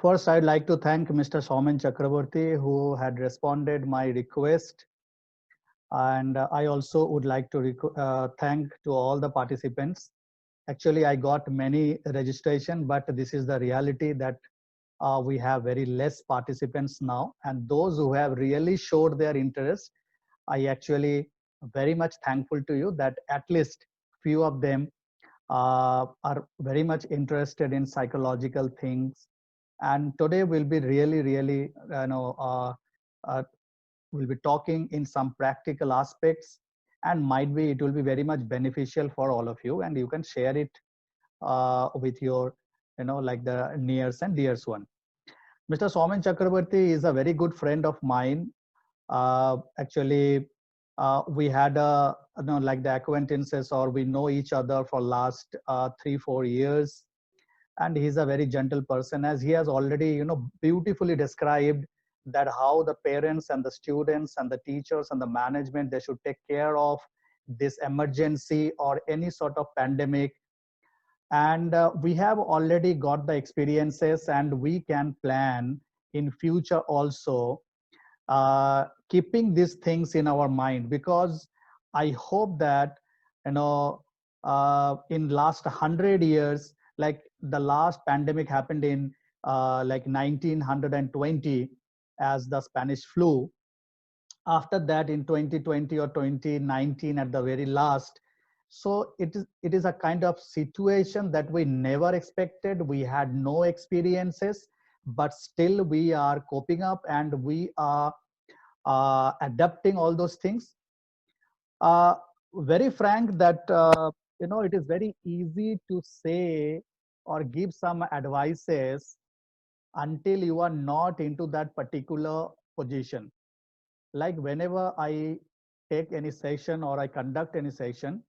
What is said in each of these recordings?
First, I'd like to thank Mr. Soman Chakraborty who had responded my request, and I also would like to thank to all the participants. Actually, I got many registration, but this is the reality that we have very less participants now, and those who have really showed their interest, I actually very much thankful to you that at least few of them are very much interested in psychological things. And today we'll be really uh, we'll be talking in some practical aspects, and might be it will be very much beneficial for all of you, and you can share it with your like the nears and dears one. Mr. Soman Chakraborty is a very good friend of mine. Actually, we had like the acquaintances, or we know each other for last 3-4 years, and he's a very gentle person, as he has already beautifully described that how the parents and the students and the teachers and the management, they should take care of this emergency or any sort of pandemic. And we have already got the experiences, and we can plan in future also, keeping these things in our mind, because I hope that in last 100 years, like the last pandemic happened in like 1920 as the Spanish flu. After that, in 2020 or 2019 at the very last. So it is a kind of situation that we never expected. We had no experiences, but still we are coping up, and we are adapting all those things. uh, very frank that it is very easy to say or give some advices until you are not into that particular position. Like whenever I take any session or I conduct any session,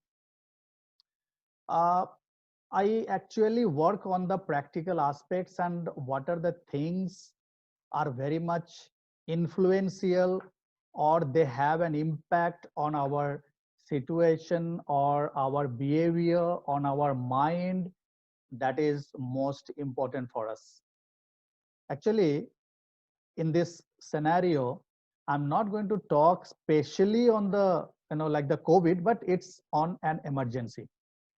uh, I actually work on the practical aspects and what are the things are very much influential, or they have an impact on our situation or our behavior, on our mind, that is most important for us. Actually, in this scenario, I'm not going to talk specially on the like the COVID, but it's on an emergency.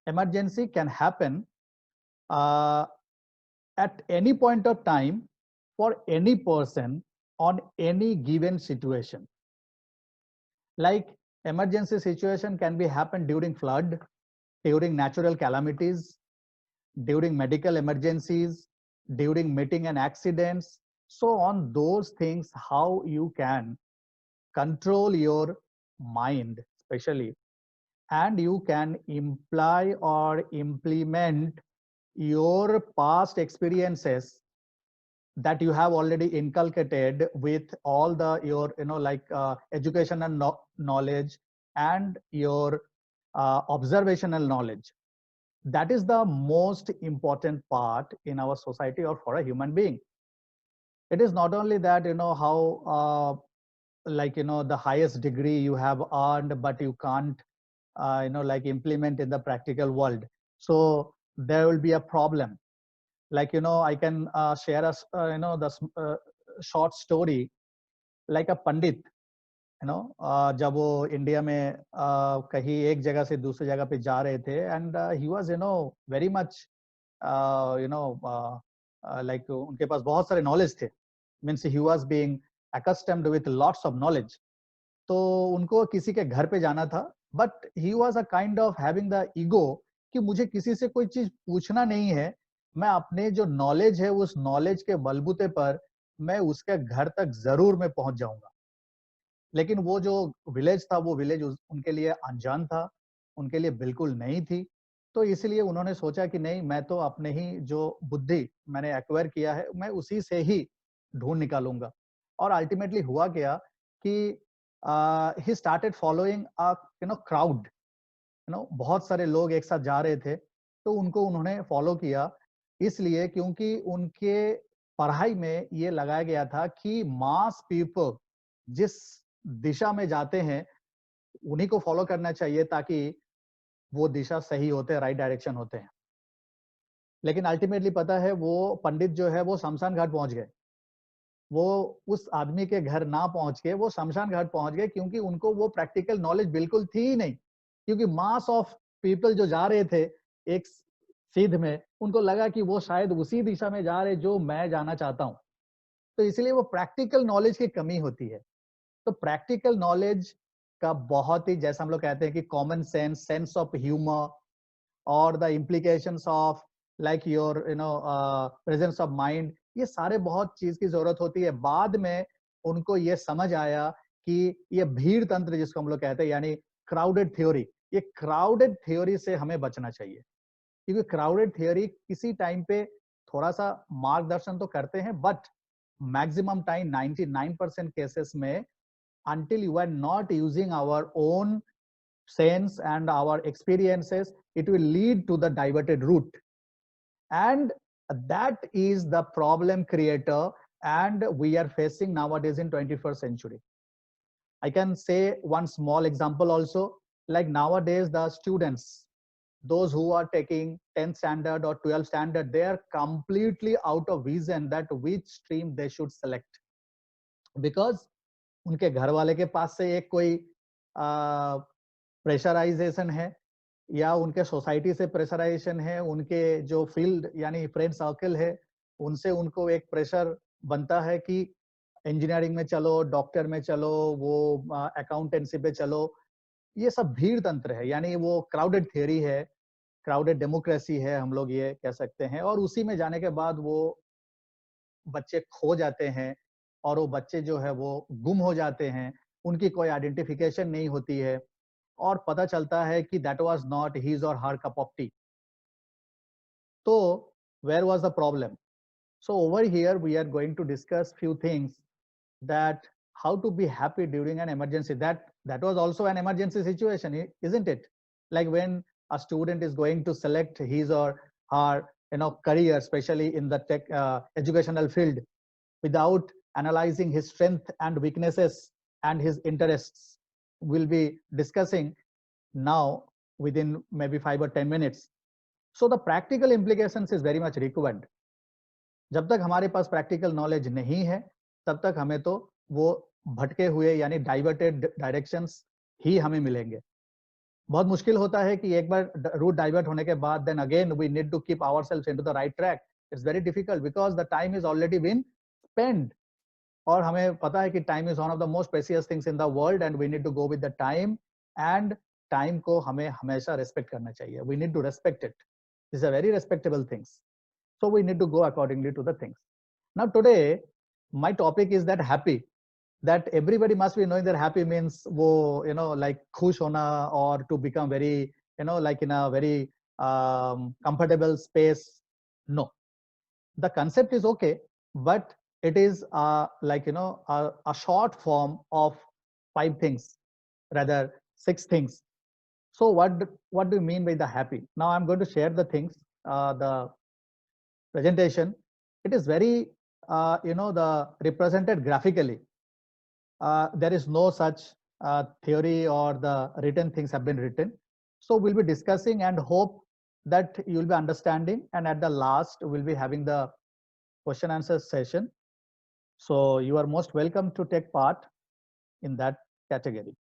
Emergency can happen uh, at any point of time for any person on any given situation. Like emergency situation can be happen during flood, during natural calamities, during medical emergencies, during meeting and accidents. So on those things, how you can control your mind especially, and you can imply or implement your past experiences that you have already inculcated with all the your like educational knowledge and your observational knowledge. That is the most important part in our society or for a human being. It is not only that how like the highest degree you have earned, but you can't like implement in the practical world. So there will be a problem. Like I can share us the short story. Like a pandit, जब वो India में कहीं एक जगह से दूसरी जगह पे जा रहे थे, and he was very much like उनके पास बहुत सारे नॉलेज थे, means he was being accustomed with lots of knowledge. तो उनको किसी के घर पे जाना था, but he was a kind of having the ego कि मुझे किसी से कोई चीज पूछना नहीं है, मैं अपने जो नॉलेज है उस नॉलेज के बलबूते पर मैं उसके घर तक जरूर मैं पहुंच जाऊंगा। लेकिन वो जो विलेज था, वो विलेज उनके लिए अनजान था, उनके लिए बिल्कुल नहीं थी। तो इसलिए उन्होंने सोचा कि नहीं, मैं तो अपने ही जो बुद्धि मैंने एक्वायर किया है, मैं उसी से ही ढूंढ निकालूंगा। और अल्टीमेटली हुआ क्या कि he started following a crowd, बहुत सारे लोग एक साथ जा रहे थे, तो उनको उन्होंने फॉलो किया। इसलिए क्योंकि उनके पढ़ाई में ये लगाया गया था कि मास पीपल जिस दिशा में जाते हैं उन्हीं को फॉलो करना चाहिए, ताकि वो दिशा सही होते, राइट डायरेक्शन होते हैं। लेकिन अल्टीमेटली पता है वो पंडित जो है वो शमशान घाट पहुंच गए, वो उस आदमी के घर ना पहुंच के वो शमशान घाट पहुंच गए, क्योंकि उनको वो प्रैक्टिकल नॉलेज बिल्कुल थी ही नहीं। क्योंकि मास ऑफ पीपल जो जा रहे थे एक सीध में, उनको लगा कि वो शायद उसी दिशा में जा रहे जो मैं जाना चाहता हूँ। तो इसलिए वो प्रैक्टिकल नॉलेज की कमी होती है। तो प्रैक्टिकल नॉलेज का बहुत ही, जैसा हम लोग कहते हैं कि common sense, sense of humour और the implications of like your presence of mind, ये सारे बहुत चीज की जरूरत होती है। बाद में उनको ये समझ आया कि ये भीड़ तंत्र जिसको हम लोग कहते हैं, यानी क्राउडेड थ्योरी, ये क्राउडेड थ्योरी से हमें बचना चाहिए। क्योंकि क्राउडेड थ्योरी किसी टाइम पे थोड़ा सा मार्गदर्शन तो करते हैं, बट मैक्सिमम टाइम 99% केसेस में, until you are not using our own sense and our experiences, it will lead to the diverted route. And that is the problem creator, and we are facing nowadays in 21st century. I can say one small example also, like nowadays the students, those who are taking 10th standard or 12th standard, they are completely out of vision that which stream they should select, because उनके घर वाले के पास से एक कोई pressurisation है, या उनके सोसाइटी से प्रेशराइजेशन है, उनके जो फील्ड यानी फ्रेंड सर्कल है उनसे उनको एक प्रेशर बनता है कि इंजीनियरिंग में चलो, डॉक्टर में चलो, वो अकाउंटेंसी पे चलो। ये सब भीड़ तंत्र है, यानी वो क्राउडेड थियरी है, क्राउडेड डेमोक्रेसी है, हम लोग ये कह सकते हैं। और उसी में जाने के बाद वो बच्चे खो जाते हैं, और वो बच्चे जो है वो गुम हो जाते हैं, उनकी कोई आइडेंटिफिकेशन नहीं होती है, और पता चलता है कि that was not his or her cup of tea. तो where was the problem? So over here we are going to discuss few things, that how to be happy during an emergency. That was also an emergency situation, isn't it? Like when a student is going to select his or her career, especially in the tech educational field, without analyzing his strength and weaknesses and his interests. We'll be discussing now within maybe 5 or 10 minutes. So the practical implications is very much required. जब तक हमारे पास practical knowledge नहीं है, तब तक हमें तो वो भटके हुए यानी डाइवर्टेड डायरेक्शंस ही हमें मिलेंगे। बहुत मुश्किल होता है कि एक बार रूट डाइवर्ट होने के बाद then again we need to keep ourselves into the right track. It's very difficult because the time is already been spend, और हमें पता है कि time is one of the most precious things in the world, and we need to go with the time. And time को हमें हमेशा respect करना चाहिए। We need to respect it. It's a very respectable things. So we need to go accordingly to the things. Now today, my topic is that happy, that everybody must be knowing that happy means wo, like khush hona, or to become very, like in a very comfortable space. No, the concept is okay, but it is like, a short form of 5 things, rather 6 things. So what do you mean by the happy? Now I'm going to share the things, the presentation. It is very the represented graphically. There is no such theory, or the written things have been written. So we'll be discussing and hope that you'll be understanding, and at the last we'll be having the question answer session. So you are most welcome to take part in that category.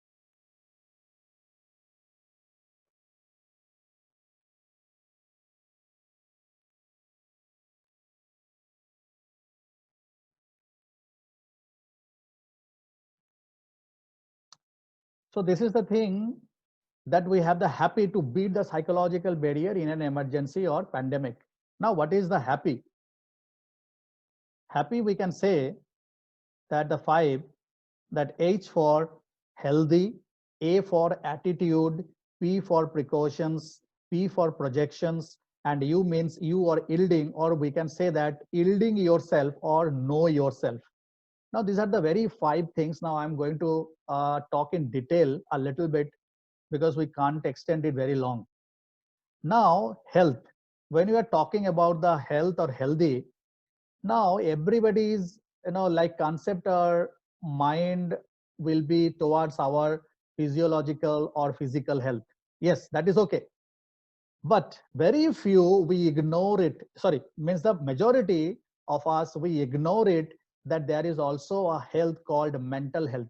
So this is the thing, that we have the happy to beat the psychological barrier in an emergency or pandemic. Now, what is the happy? Happy, we can say that the 5, that H for healthy, A for attitude, P for precautions, P for projections, and U means you are yielding, or we can say that yielding yourself or know yourself. Now, these are the very 5 things. Now, I'm going to talk in detail a little bit, because we can't extend it very long. Now, health. When you are talking about the health or healthy, now everybody's like concept or mind will be towards our physiological or physical health. Yes, that is okay. But very few we ignore it. Sorry, means the majority of us we ignore it, that there is also a health called mental health,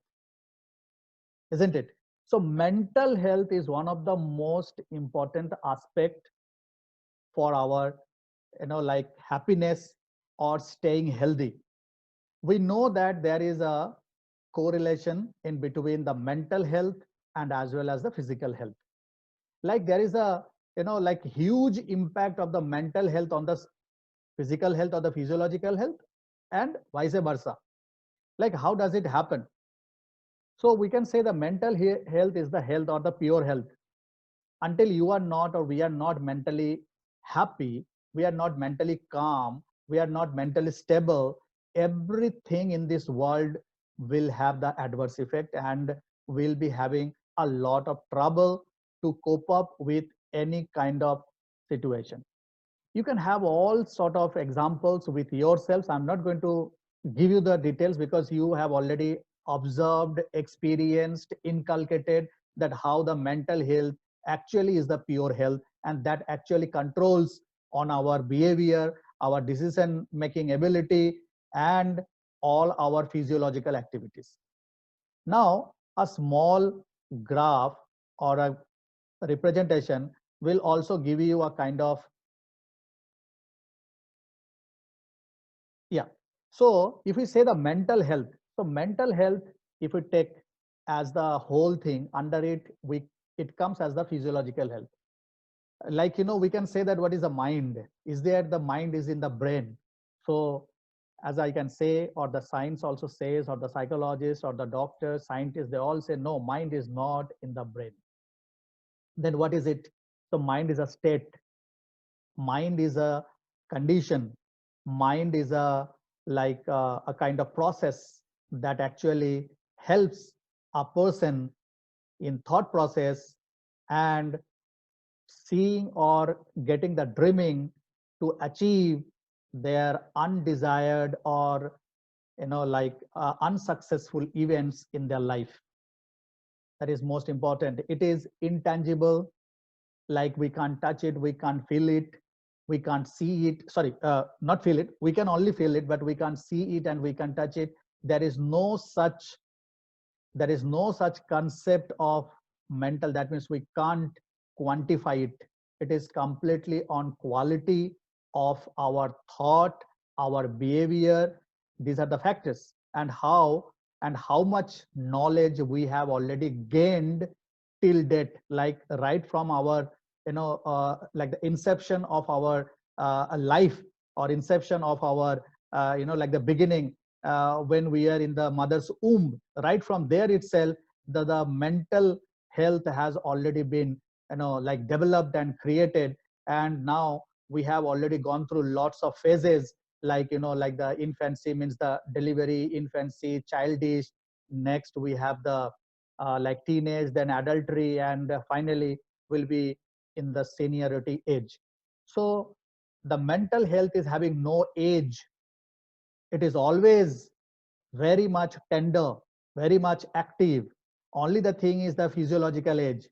isn't it? So mental health is one of the most important aspect for our, like happiness or staying healthy. We know that there is a correlation in between the mental health and as well as the physical health. Like there is a, like huge impact of the mental health on the physical health or the physiological health, and vice versa. Like how does it happen? So we can say the mental health is the health or the pure health. Until you are not, or we are not mentally happy, we are not mentally calm, we are not mentally stable, everything in this world will have the adverse effect, and will be having a lot of trouble to cope up with any kind of situation. You can have all sort of examples with yourselves. I'm not going to give you the details because you have already observed, experienced, inculcated that how the mental health actually is the pure health, and that actually controls on our behavior, our decision making ability, and all our physiological activities. Now a small graph or a representation will also give you a kind of, yeah. So if we say the mental health, so mental health, if we take as the whole thing, under it, it comes as the physiological health. Like, we can say that what is the mind? Is there the mind is in the brain? So as I can say, or the science also says, or the psychologist or the doctor, scientists, they all say, no, mind is not in the brain. Then what is it? So mind is a state, mind is a condition, mind is a, like a kind of process that actually helps a person in thought process, and seeing or getting the dreaming to achieve their undesired or, like unsuccessful events in their life. That is most important. It is intangible, like we can't touch it, we can't feel it, we can't see it. Sorry, not feel it, we can only feel it, but we can't see it and we can touch it. There is no such, there is no such concept of mental. That means we can't quantify it. It is completely on quality of our thought, our behavior. These are the factors, and how much knowledge we have already gained till date, like right from our, like the inception of our life, or inception of our, like the beginning, when we are in the mother's womb. Right from there itself, the mental health has already been, like developed and created. And now we have already gone through lots of phases, like, like the infancy means the delivery, infancy, childish. Next we have the, like teenage, then adultery, and finally will be in the seniority age. So the mental health is having no age. It is always very much tender, very much active. Only the thing is the physiological age.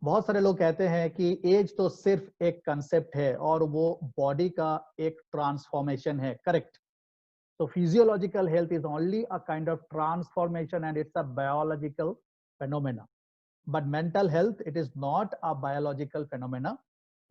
बहुत सारे लोग कहते हैं कि as तो सिर्फ एक concept है और वो बॉडी का एक ट्रांसफॉर्मेशन है, correct? So physiological health is only a kind of transformation, and it's a biological phenomena. But mental health, it is not a biological phenomena,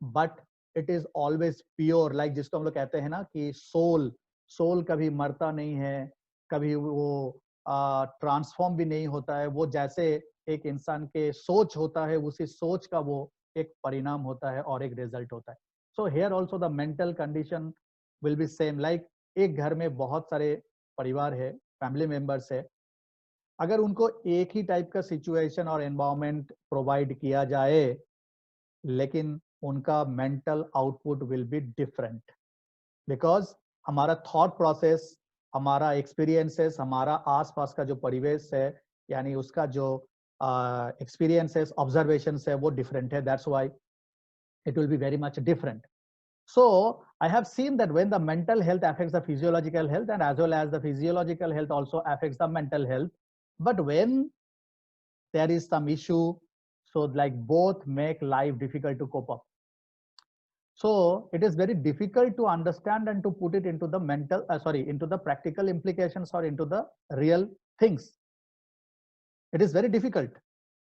but it is always pure. Like जिसको हम लोग कहते हैं ना कि soul कभी मरता नहीं है, कभी वो ट्रांसफॉर्म भी नहीं होता है। वो जैसे एक इंसान के सोच होता है, उसी सोच का वो एक परिणाम होता है और एक रिजल्ट होता है। So here also the mental condition will be same. Like एक घर में बहुत सारे परिवार है, फैमिली मेंबर्स है, अगर उनको एक ही टाइप का सिचुएशन और एनवायरनमेंट प्रोवाइड किया जाए, लेकिन उनका mental output will be different, because हमारा थॉट प्रोसेस, हमारा एक्सपीरियंसेस, हमारा आसपास का जो परिवेश है, यानी उसका जो एक्सपीरियंसेस, ऑब्जर्वेशंस है, वो डिफरेंट है। That's why it will be very much different. So I have seen that when the mental health affects the physiological health, and as well as the physiological health also affects the mental health, but when there is some issue, so like both make life difficult to cope up. So it is very difficult to understand and to put it into the into the practical implications or into the real things. It is very difficult.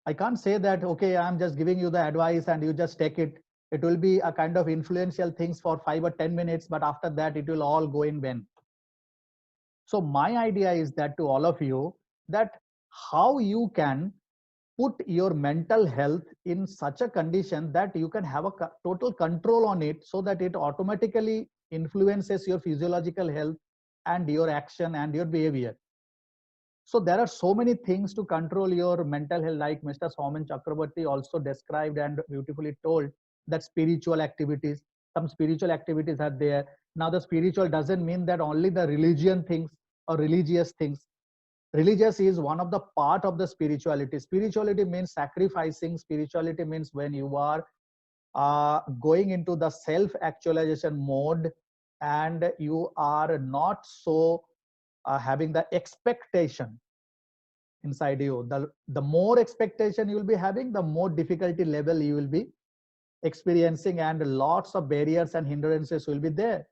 I can't say that, okay, I'm just giving you the advice and you just take it. It will be a kind of influential things for 5 or 10 minutes, but after that, it will all go in vain. So my idea is that to all of you, that how you can put your mental health in such a condition that you can have a total control on it, so that it automatically influences your physiological health and your action and your behavior. So there are so many things to control your mental health, like Mr. Soman Chakraborty also described and beautifully told, that spiritual activities, some spiritual activities are there. Now the spiritual doesn't mean that only the religion things or religious things. Religious is one of the part of the spirituality. Spirituality means sacrificing. Spirituality means when you are going into the self actualization mode, and you are not so having the expectation inside you. The more expectation you will be having, the more difficulty level you will be experiencing, and lots of barriers and hindrances will be there.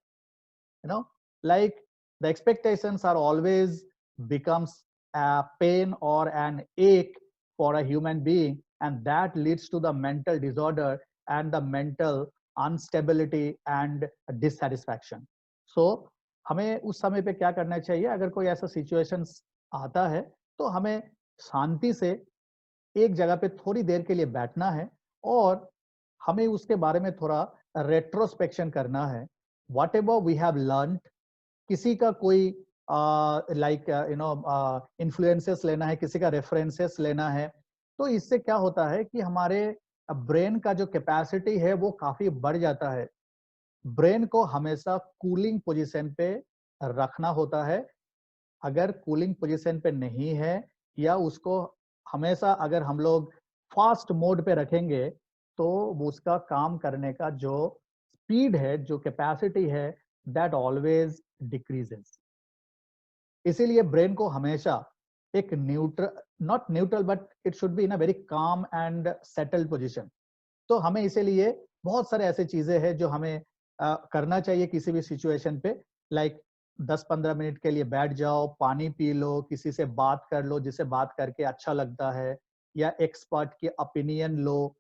You know, like the expectations are always becomes a pain or an ache for a human being, and that leads to the mental disorder and the mental instability and dissatisfaction. So हमें उस समय पे क्या करना चाहिए, अगर कोई ऐसा सिचुएशंस आता है, तो हमें शांति से एक जगह पे थोड़ी देर के लिए बैठना है, और हमें उसके बारे में थोड़ा रेट्रोस्पेक्शन करना है. Whatever we have learn, किसी का कोई लाइक इन्फ्लुएंसेस लेना है, किसी का रेफरेंसेस लेना है. तो इससे क्या होता है कि हमारे ब्रेन का जो कैपेसिटी है वो काफी बढ़ जाता है. ब्रेन को हमेशा कूलिंग पोजीशन पे रखना होता है. अगर कूलिंग पोजीशन पे नहीं है, या उसको हमेशा अगर हम लोग फास्ट मोड पे रखेंगे, तो उसका काम करने का जो स्पीड है, जो कैपेसिटी है, दैट ऑलवेज डिक्रीजेस. इसीलिए ब्रेन को हमेशा एक neutral, not neutral, but it should be in a very calm and settled position. तो हमें इसीलिए बहुत सारे ऐसे चीजें हैं जो हमें करना चाहिए किसी भी सिचुएशन पे. लाइक 10-15 मिनट के लिए बैठ जाओ, पानी पी लो, किसी से बात कर लो जिससे बात करके अच्छा लगता है, या एक्सपर्ट की ओपिनियन लो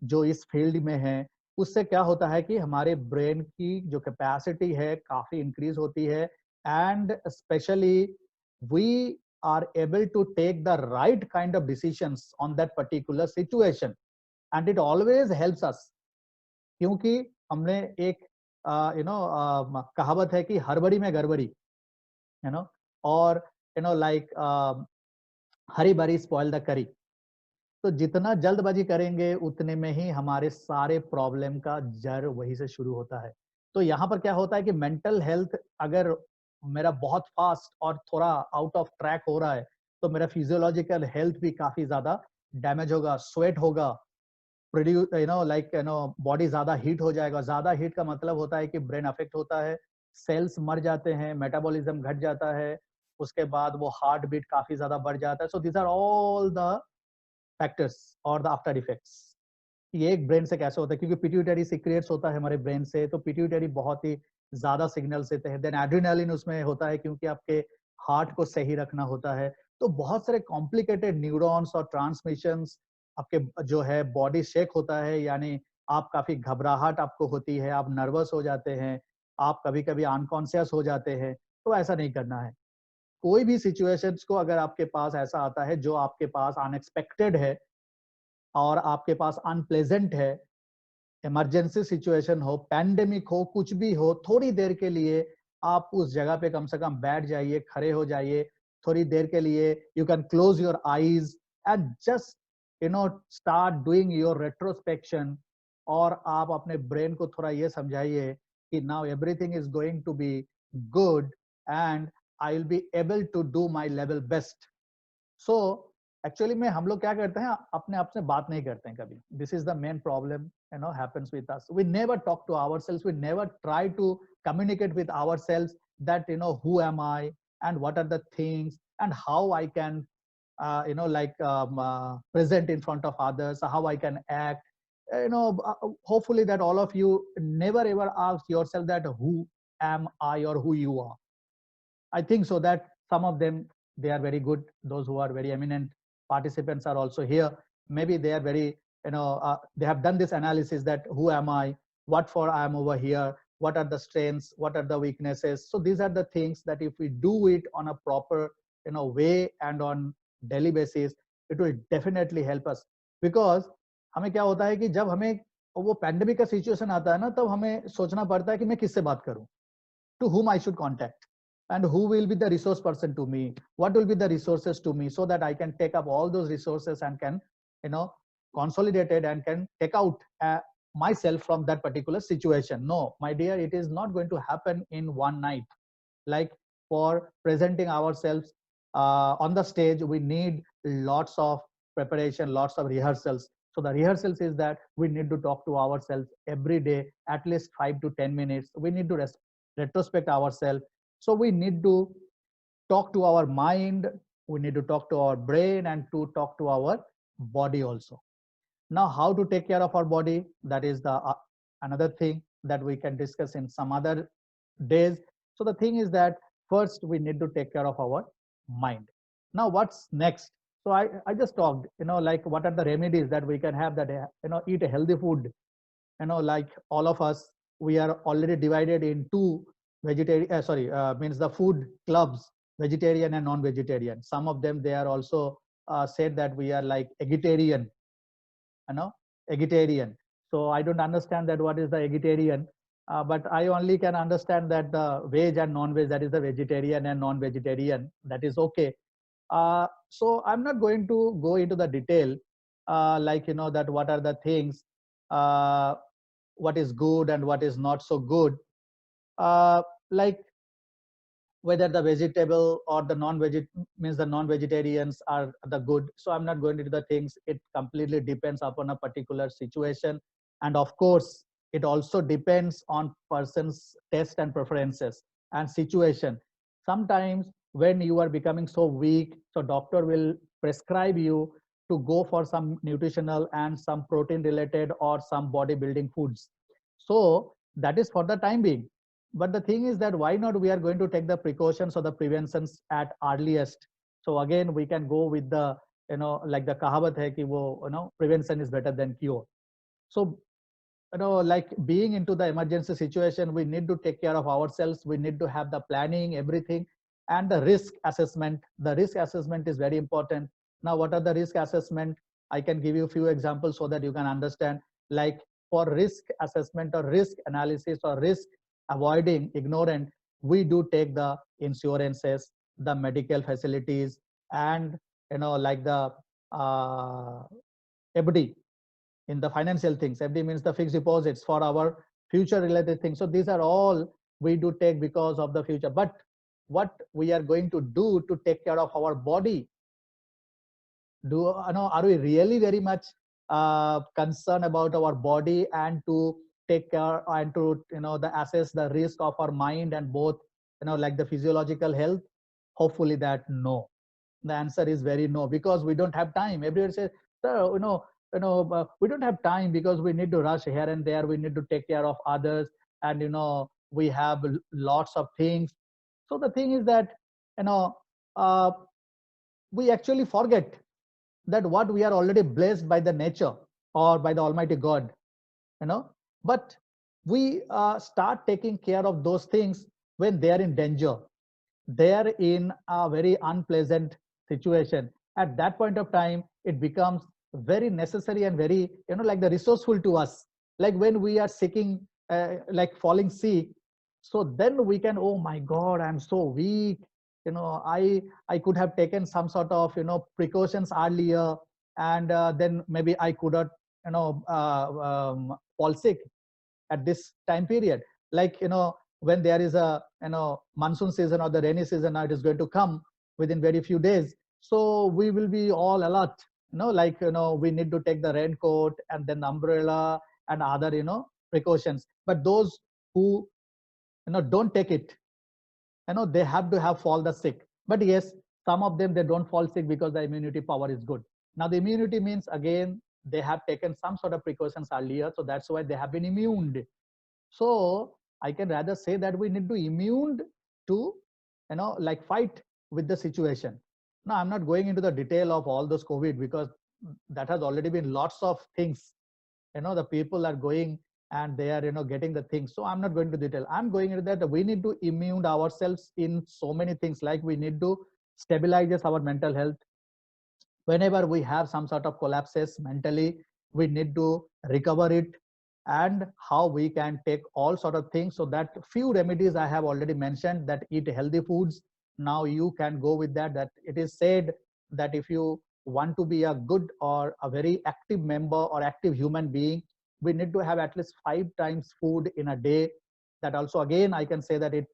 जो इस फील्ड में है. उससे क्या होता है कि हमारे ब्रेन की जो कैपेसिटी है काफी इंक्रीज होती है, and especially we are able to take the right kind of decisions on that particular situation, and it always helps us. क्योंकि हमने एक कहावत है कि हड़बड़ी में गड़बड़ी, और लाइक हरी भरी स्पॉइल द करी. तो जितना जल्दबाजी करेंगे उतने में ही हमारे सारे प्रॉब्लम का जड़ वहीं से शुरू होता है. तो यहाँ पर क्या होता है कि मेंटल हेल्थ अगर मेरा बहुत फास्ट और थोड़ा आउट ऑफ ट्रैक हो रहा है, तो मेरा फिजियोलॉजिकल हेल्थ भी काफी ज्यादा डैमेज होगा, स्वेट होगा, प्रोड्यूस बॉडी ज्यादा हीट हो जाएगा. ज्यादा हीट का मतलब होता है कि ब्रेन अफेक्ट होता है, सेल्स मर जाते हैं, मेटाबॉलिज्म घट जाता है, उसके बाद वो हार्ट बीट काफी ज्यादा बढ़ जाता है. So these are all the factors और द आफ्टर इफेक्ट्स. ये एक ब्रेन से कैसे होता है, क्योंकि पिट्यूटरी सीक्रेट्स होता है हमारे ब्रेन से, तो पिट्यूटरी बहुत ही ज्यादा सिग्नल्स देते हैं. देन एड्रेनालिन उसमें होता है, क्योंकि आपके हार्ट को सही रखना होता है. तो बहुत सारे कॉम्प्लिकेटेड न्यूरॉन्स और ट्रांसमिशंस आपके जो है बॉडी शेक होता है, यानी आप काफी घबराहट आपको होती है, आप नर्वस हो जाते हैं, आप कभी कभी अनकॉन्शियस हो जाते हैं. तो ऐसा नहीं करना है. कोई भी सिचुएशंस को अगर आपके पास ऐसा आता है जो आपके पास अनएक्सपेक्टेड है और आपके पास अनप्लेजेंट है, इमरजेंसी सिचुएशन हो, पैंडेमिक हो, कुछ भी हो, थोड़ी देर के लिए आप उस जगह पे कम से कम बैठ जाइए, खड़े हो जाइए. थोड़ी देर के लिए you can close your eyes and just start doing your retrospection. और आप अपने ब्रेन को थोड़ा ये समझाइए कि now everything is going to be good, and I will be able to do my level best. So actually में हम लोग क्या करते हैं, अपने आप से बात नहीं करते हैं कभी. This is the main problem happens with us. We never talk to ourselves, we never try to communicate with ourselves that who am I, and what are the things, and how I can present in front of others, how I can act. hopefully that all of you never ever ask yourself that who am I or who you are. I think so that some of them, they are very good. Those who are very eminent participants are also here. Maybe they are very, they have done this analysis that who am I, what for I am over here, what are the strengths, what are the weaknesses. So these are the things that if we do it on a proper, way and on daily basis, it will definitely help us. Because हमें क्या होता है कि जब हमें वो pandemic का situation आता है ना, तब हमें सोचना पड़ता है कि मैं किससे बात करूं, to whom I should contact, and who will be the resource person to me, what will be the resources to me, so that I can take up all those resources and can, consolidate it and can take out myself from that particular situation. No, my dear, it is not going to happen in one night. Like for presenting ourselves on the stage, we need lots of preparation, lots of rehearsals. So the rehearsals is that we need to talk to ourselves every day, at least 5 to 10 minutes. We need to retrospect ourselves. So we need to talk to our mind, we need to talk to our brain, and to talk to our body also. Now, how to take care of our body, that is the another thing that we can discuss in some other days. So the thing is that first we need to take care of our mind. Now what's next? So I just talked, like what are the remedies that we can have, that eat a healthy food. Like all of us, we are already divided in two vegetarian, means the food clubs, vegetarian and non-vegetarian. Some of them, they are also said that we are like vegetarian, vegetarian. So I don't understand that what is the vegetarian, but I only can understand that the veg and non-veg, that is the vegetarian and non-vegetarian, that is okay. So I'm not going to go into the detail, like, that what are the things, what is good and what is not so good, like whether the vegetable or the non-veget means the non-vegetarians are the good. So I'm not going into the things. It completely depends upon a particular situation, and of course it also depends on person's taste and preferences and situation. Sometimes when you are becoming so weak, so doctor will prescribe you to go for some nutritional and some protein related or some bodybuilding foods. So that is for the time being. But the thing is that why not we are going to take the precautions or the preventions at earliest. So again, we can go with the, like the kahavat hai ki wo, prevention is better than cure. So, like being into the emergency situation, we need to take care of ourselves. We need to have the planning, everything, and the risk assessment. The risk assessment is very important. Now, what are the risk assessment? I can give you a few examples so that you can understand. Like for risk assessment or risk analysis or risk avoiding, ignorant, we do take the insurances, the medical facilities, and like the FD in the financial things. FD means the fixed deposits for our future related things. So these are all we do take because of the future. But what we are going to do to take care of our body? Are we really very much concerned about our body and to take care and to the assess the risk of our mind and both like the physiological health? Hopefully that no. The answer is very no, because we don't have time. Everybody says, sir, we don't have time because we need to rush here and there, we need to take care of others, and we have lots of things. So the thing is that uh, we actually forget that what we are already blessed by the nature or by the Almighty God, but we start taking care of those things when they are in danger, they are in a very unpleasant situation. At that point of time, it becomes very necessary and very like the resourceful to us. Like when we are seeking, like falling sick, so then we can, oh my God, I'm so weak, I could have taken some sort of precautions earlier, and then maybe I could not fall sick at this time period. Like when there is a monsoon season or the rainy season, now it is going to come within very few days, so we will be all alert, like we need to take the raincoat and then the umbrella and other precautions. But those who don't take it, they have to have fall the sick. But yes, some of them, they don't fall sick because the immunity power is good. Now the immunity means again they have taken some sort of precautions earlier, so that's why they have been immune. So I can rather say that we need to immune to, like fight with the situation. Now, I'm not going into the detail of all those COVID because that has already been lots of things. The people are going and they are, getting the things. So I'm not going to detail. I'm going into that we need to immune ourselves in so many things, like we need to stabilize our mental health. Whenever we have some sort of collapses mentally, we need to recover it, and how we can take all sort of things. So that few remedies I have already mentioned, that eat healthy foods. Now you can go with that. That it is said that if you want to be a good or a very active member or active human being, we need to have at least 5 times food in a day. That also, again, I can say that it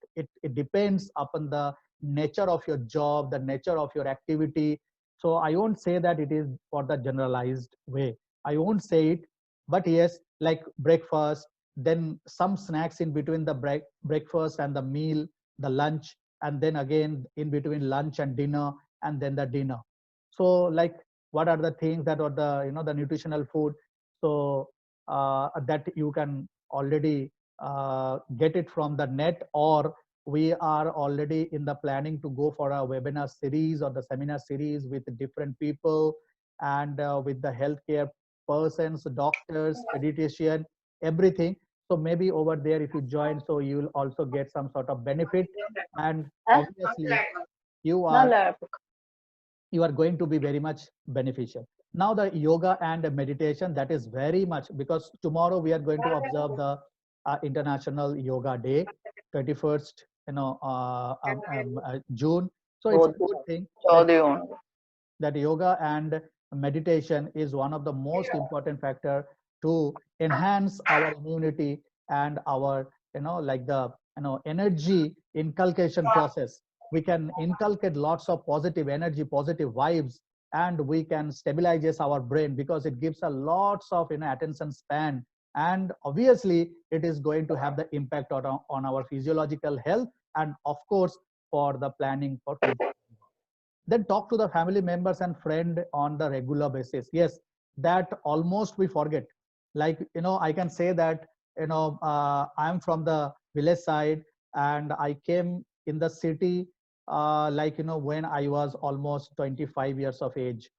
depends upon the nature of your job, the nature of your activity. So I won't say that it is for the generalized way. I won't say it, but yes, like breakfast, then some snacks in between the breakfast and the meal, the lunch, and then again in between lunch and dinner, and then the dinner. So like, what are the things that are the, the nutritional food? So that you can already get it from the net, or we are already in the planning to go for a webinar series or the seminar series with different people, and with the healthcare persons, doctors, pediatrician, everything. So maybe over there, if you join, so you will also get some sort of benefit, and obviously you are going to be very much beneficial. Now the yoga and meditation, that is very much, because tomorrow we are going to observe the International Yoga Day, 21st, June. So it's a good thing that yoga and meditation is one of the most important factor to enhance our immunity and our, like the, energy inculcation process. We can inculcate lots of positive energy, positive vibes, and we can stabilize our brain, because it gives a lots of, attention span, and obviously it is going to have the impact on our physiological health, and of course for the planning for future. Then talk to the family members and friend on the regular basis. Yes, that almost we forget. Like, I can say that, I'm from the village side, and I came in the city, like, when I was almost 25 years of age.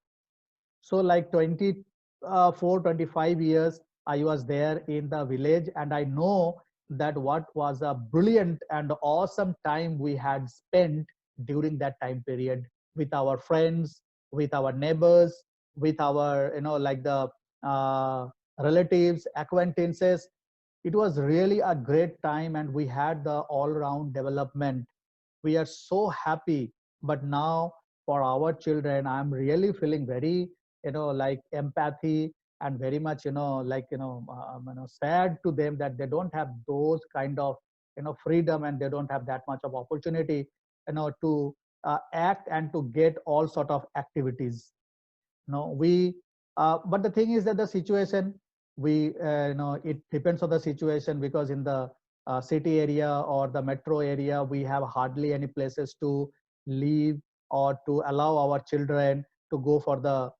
So like 24, 25 years, I was there in the village, and I know that what was a brilliant and awesome time we had spent during that time period with our friends, with our neighbors, with our, like the relatives, acquaintances. It was really a great time, and we had the all-round development. We are so happy. But now for our children, I'm really feeling very, like empathy, and very much, like, sad to them that they don't have those kind of, freedom, and they don't have that much of opportunity, to act and to get all sort of activities. We but the thing is that the situation, we it depends on the situation, because in the city area or the metro area, we have hardly any places to live, or to allow our children to go for the,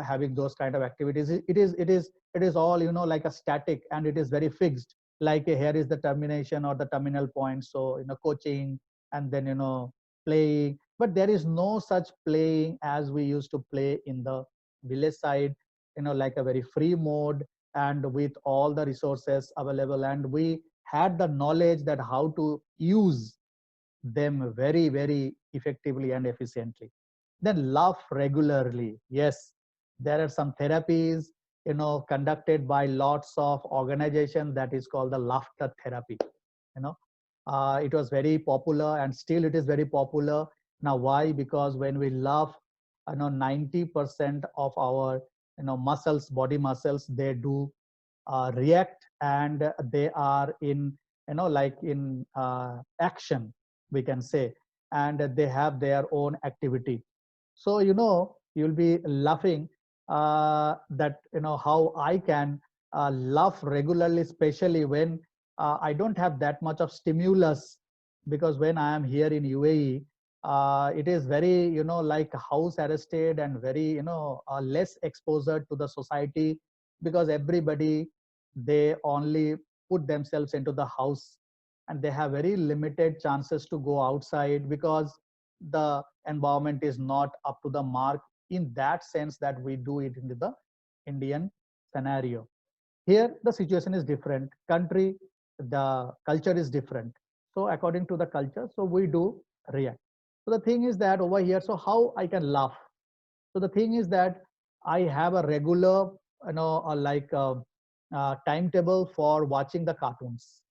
having those kind of activities. It is all, like a static, and it is very fixed. Like, here is the termination or the terminal point, so, coaching, and then, playing. But there is no such playing as we used to play in the village side, like a very free mode, and with all the resources available, and we had the knowledge that how to use them very, very effectively and efficiently. Then laugh regularly. Yes, there are some therapies, conducted by lots of organizations, that is called the laughter therapy. you know it was very popular, and still it is very popular. Now why? Because when we laugh, 90% of our, muscles, body muscles, they do react, and they are in, like in action, we can say, and they have their own activity. So, you'll be laughing, that, how I can laugh regularly, especially when I don't have that much of stimulus. Because when I am here in UAE, it is very, like house arrested and very, less exposure to the society, because everybody, they only put themselves into the house, and they have very limited chances to go outside, because the environment is not up to the mark in that sense that we do it in the Indian scenario. Here the situation is different, country, the culture is different. So according to the culture, so we do react. So the thing is that over here, so how I can laugh? So the thing is that I have a regular, like timetable for watching the cartoons.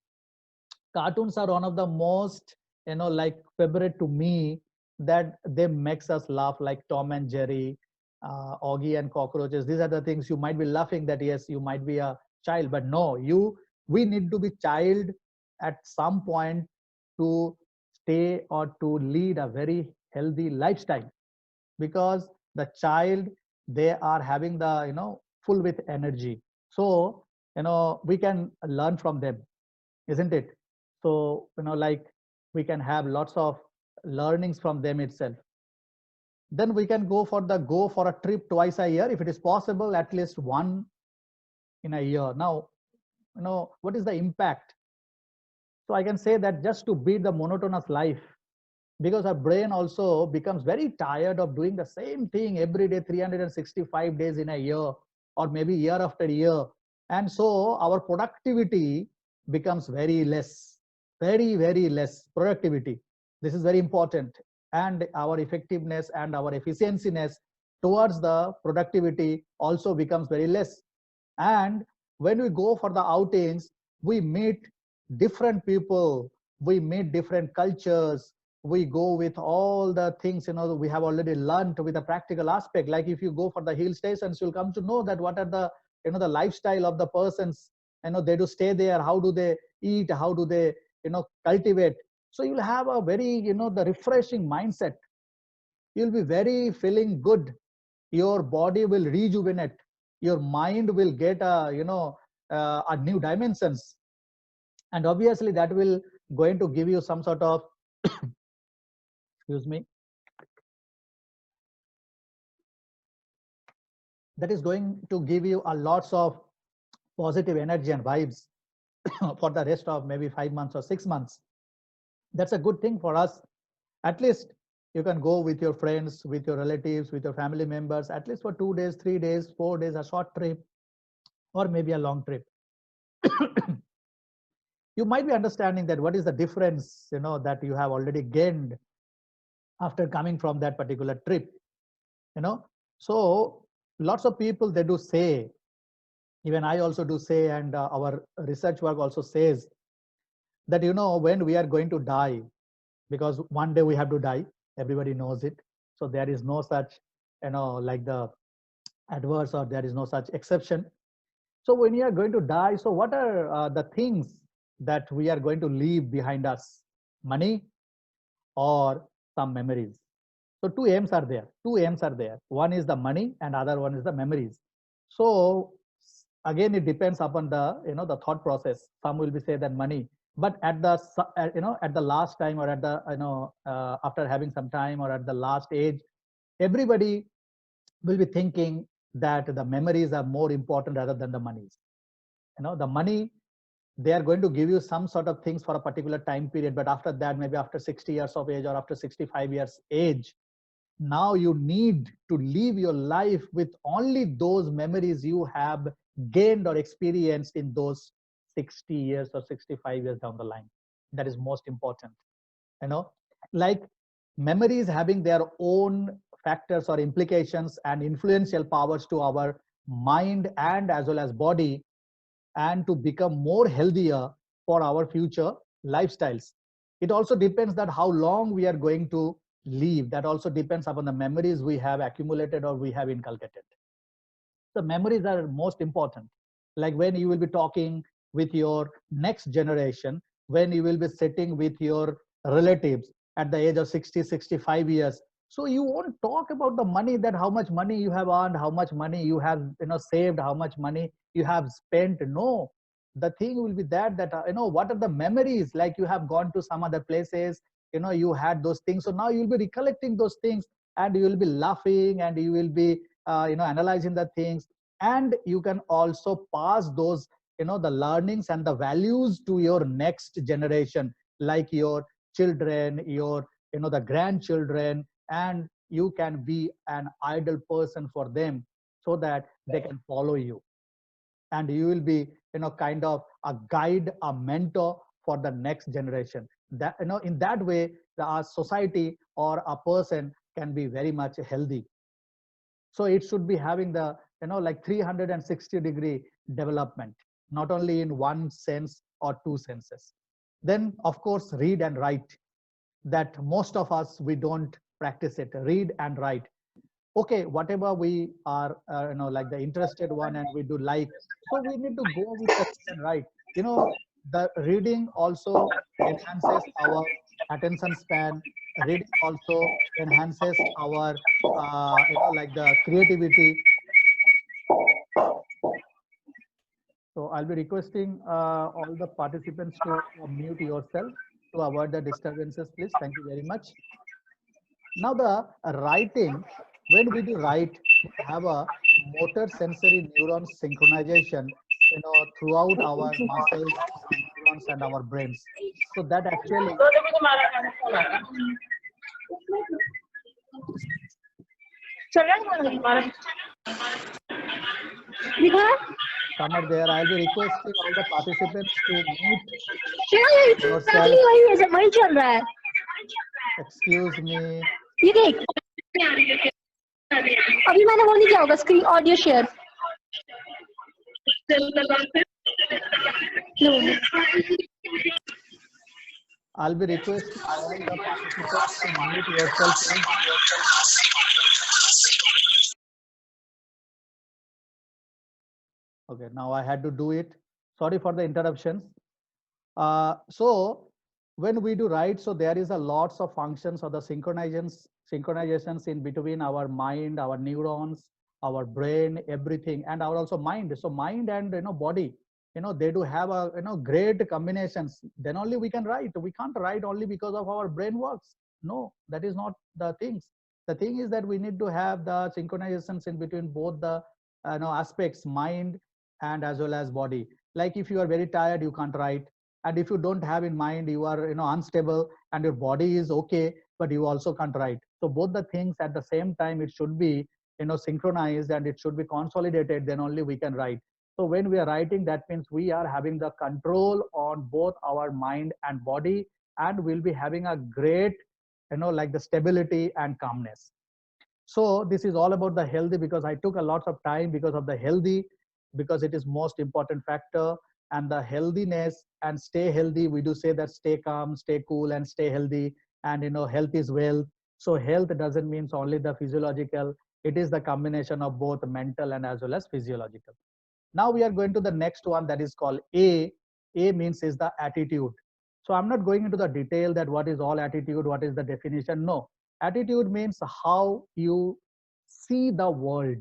Cartoons are one of the most, like favorite to me, that they makes us laugh, like Tom and Jerry, Augie and Cockroaches. These are the things you might be laughing that yes, you might be a child, but no, we need to be child at some point to stay or to lead a very healthy lifestyle, because the child, they are having the, full with energy. So, we can learn from them, isn't it? So, like we can have lots of learnings from them itself. Then we can go for a trip twice a year if it is possible, at least one in a year. Now, what is the impact? So I can say that just to beat the monotonous life, because our brain also becomes very tired of doing the same thing every day, 365 days in a year, or maybe year after year. And so our productivity becomes very less, very less productivity. This is very important. And our effectiveness and our efficienciness towards the productivity also becomes very less. And when we go for the outings, we meet different people, we meet different cultures, we go with all the things, we have already learned with a practical aspect. Like if you go for the hill stations, you'll come to know that what are the, the lifestyle of the persons, they do stay there, how do they eat, how do they, cultivate. So you'll have a very, the refreshing mindset. You'll be very feeling good. Your body will rejuvenate. Your mind will get a, a new dimensions. And obviously that will going to give you some sort of, excuse me, that is going to give you a lots of positive energy and vibes for the rest of maybe 5 months or 6 months. That's a good thing for us. At least you can go with your friends, with your relatives, with your family members, at least for 2 days, 3 days, 4 days, a short trip, or maybe a long trip. You might be understanding that what is the difference, that you have already gained after coming from that particular trip. So lots of people, they do say, even I also do say, and our research work also says that, when we are going to die, because one day we have to die, everybody knows it. So there is no such, like the adverse, or there is no such exception. So when you are going to die, so what are the things that we are going to leave behind us? Money or some memories? So two aims are there. Two aims are there. One is the money, and other one is the memories. So again, it depends upon the, the thought process. Some will be say that money, but at the, at the last time, or at the, after having some time, or at the last age, everybody will be thinking that the memories are more important rather than the monies. The money, they are going to give you some sort of things for a particular time period, but after that, maybe after 60 years of age, or after 65 years age, now you need to live your life with only those memories you have gained or experienced in those 60 years or 65 years down the line. That is most important. Like memories having their own factors or implications and influential powers to our mind and as well as body, and to become more healthier for our future lifestyles. It also depends that how long we are going to live. That also depends upon the memories we have accumulated or we have inculcated. So memories are most important. Like when you will be talking with your next generation, when you will be sitting with your relatives at the age of 60, 65 years. So you won't talk about the money, that how much money you have earned, how much money you have, saved, how much money you have spent. No, the thing will be that, what are the memories? Like you have gone to some other places, you had those things. So now you'll be recollecting those things, and you will be laughing, and you will be analyzing the things, and you can also pass those the learnings and the values to your next generation, like your children, your the grandchildren, and you can be an idol person for them, so that they can follow you, and you will be kind of a guide, a mentor for the next generation. That in that way, the society or a person can be very much healthy. So it should be having the like 360-degree development, not only in one sense or two senses. Then of course, read and write. That most of us, we don't practice it. Read and write. Okay, whatever we are like the interested one, and we do like, so we need to go with the read and write. The reading also enhances our attention span. Reading also enhances our like the creativity. So I'll be requesting all the participants to mute yourself to avoid the disturbances, please. Thank you very much. Now the writing, when we do write, we have a motor sensory neuron synchronization, throughout our muscles, our neurons, and our brains. So that actually. Come out there. I'll be requesting all the participants to mute yourself. Excuse me. ये देख अभी मैंने वो नहीं किया होगा screen audio share I'll be requesting all the participants to mute yourself. Okay, now I had to do it. Sorry for the interruptions. So when we do write, so there is a lots of functions or the synchronizations in between our mind, our neurons, our brain, everything, and our also mind. So mind and body, they do have a great combinations. Then only we can write. We can't write only because of our brain works. No, that is not the things. The thing is that we need to have the synchronizations in between both the aspects, mind and as well as body. Like if you are very tired, you can't write. And if you don't have in mind, you are unstable, and your body is okay, but you also can't write. So both the things at the same time, it should be synchronized, and it should be consolidated. Then only we can write. So when we are writing, that means we are having the control on both our mind and body, and we'll be having a great like the stability and calmness. So this is all about the healthy, because I took a lot of time because of the healthy, because it is most important factor. And the healthiness and stay healthy, we do say that stay calm, stay cool, and stay healthy. And health is wealth. So health doesn't mean only the physiological, it is the combination of both mental and as well as physiological. Now we are going to the next one, that is called A. A means is the attitude. So I'm not going into the detail that what is all attitude, what is the definition. No, attitude means how you see the world,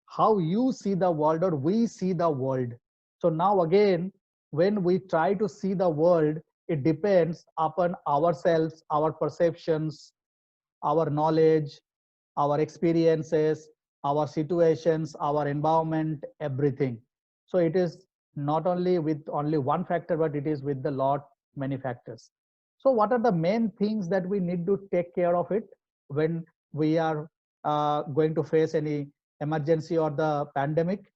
how you see the world, or we see the world. So now again, when we try to see the world, it depends upon ourselves, our perceptions, our knowledge, our experiences, our situations, our environment, everything. So it is not only with only one factor, but it is with the lot many factors. So what are the main things that we need to take care of it when we are going to face any emergency or the pandemic?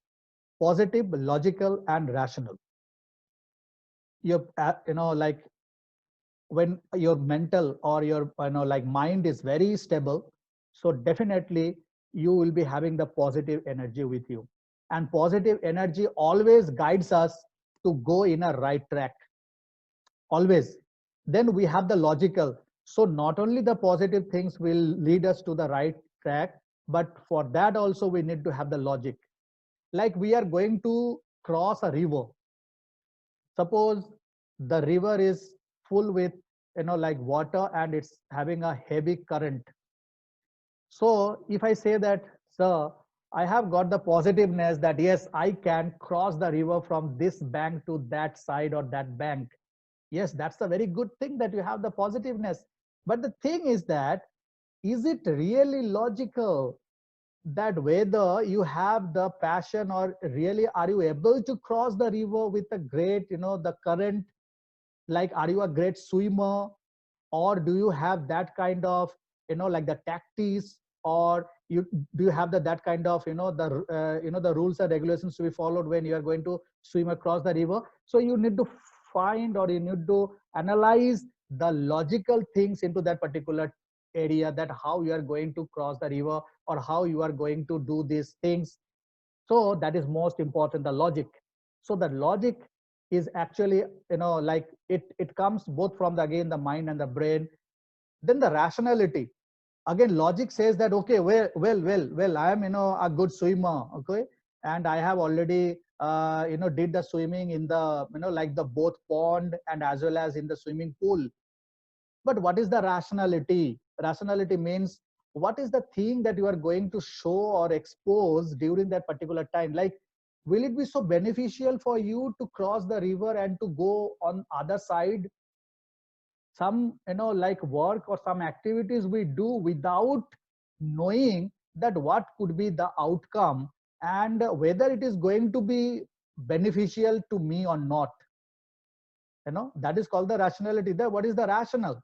Positive, logical, and rational. You like when your mental or your like mind is very stable, so definitely you will be having the positive energy with you, and positive energy always guides us to go in a right track, always. Then we have the logical. So not only the positive things will lead us to the right track, but for that also we need to have the logic. Like we are going to cross a river. Suppose the river is full with like water, and it's having a heavy current. So if I say that, sir, I have got the positiveness that yes, I can cross the river from this bank to that side or that bank, Yes, that's a very good thing that you have the positiveness. But the thing is that, is it really logical that whether you have the passion or really are you able to cross the river with a great, the current, like are you a great swimmer, or do you have that kind of, like the tactics, or you do you have that kind of, the rules and regulations to be followed when you are going to swim across the river. So you need to find, or you need to analyze the logical things into that particular area, that how you are going to cross the river or how you are going to do these things. So that is most important, the logic. So the logic is actually, like it comes both from the, again, the mind and the brain. Then the rationality, again, logic says that, okay, well, I am, a good swimmer, okay, and I have already, did the swimming in the, like the both pond and as well as in the swimming pool. But what is the rationality? Rationality means, what is the thing that you are going to show or expose during that particular time? Like, will it be so beneficial for you to cross the river and to go on other side? Some, like work or some activities we do without knowing that what could be the outcome, and whether it is going to be beneficial to me or not. That is called the rationality. There, what is the rational?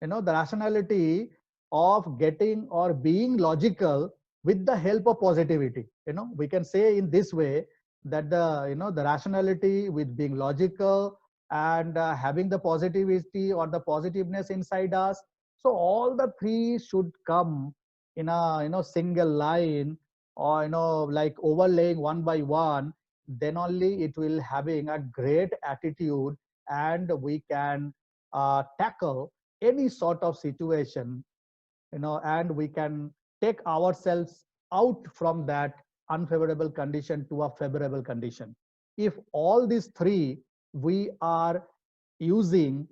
The rationality of getting or being logical with the help of positivity. We can say in this way that the, the rationality with being logical and having the positivity or the positiveness inside us. So all the three should come in a, single line, or, like overlaying one by one. Then only it will having a great attitude, and we can tackle any sort of situation, and we can take ourselves out from that unfavorable condition to a favorable condition. If all these three we are using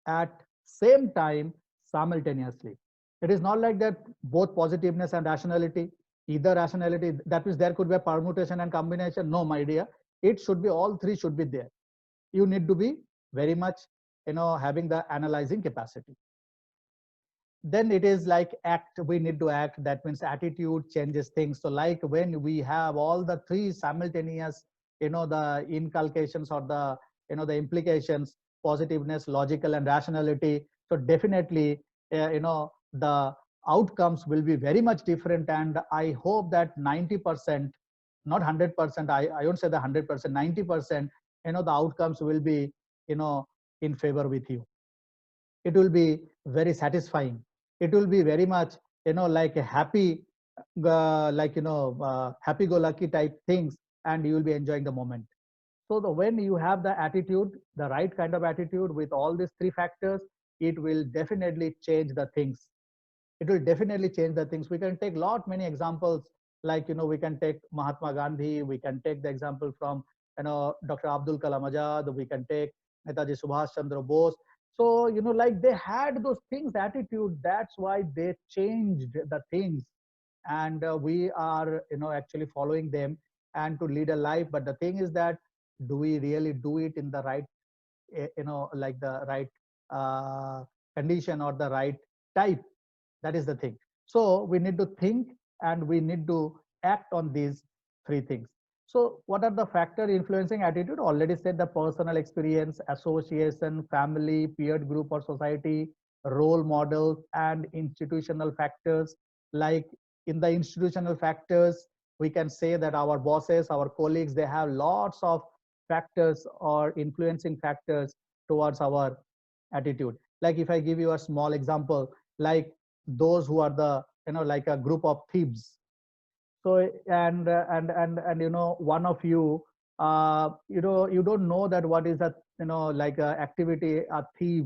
at same time simultaneously, it is not like that both positiveness and rationality, either rationality, that means there could be a permutation and combination. No, my dear, it should be all three should be there. You need to be very much, having the analyzing capacity. Then it is like act, we need to act. That means attitude changes things. So like when we have all the three simultaneous, the inculcations or the, the implications, positiveness, logical and rationality, so definitely, the outcomes will be very much different. And I hope that 90%, not 100%, I won't say the 100%, 90%, the outcomes will be, in favor with you. It will be very satisfying. It will be very much, like a happy, like, happy go lucky type things, and you will be enjoying the moment. So when you have the attitude, the right kind of attitude with all these three factors, it will definitely change the things. It will definitely change the things. We can take lot many examples, like, we can take Mahatma Gandhi, we can take the example from, Dr. Abdul Kalam Azad, we can take Netaji Subhash Chandra Bose. So, like they had those things, attitude, that's why they changed the things. And we are, actually following them and to lead a life. But the thing is that, do we really do it in the right, like the right condition or the right type? That is the thing. So we need to think, and we need to act on these three things. So what are the factor influencing attitude? Already said, the personal experience, association, family, peer group or society, role models, and institutional factors. Like in the institutional factors, we can say that our bosses, our colleagues, they have lots of factors or influencing factors towards our attitude. Like if I give you a small example, like those who are the, like a group of thieves. So and one of you, you don't know that what is that, like a activity a thief,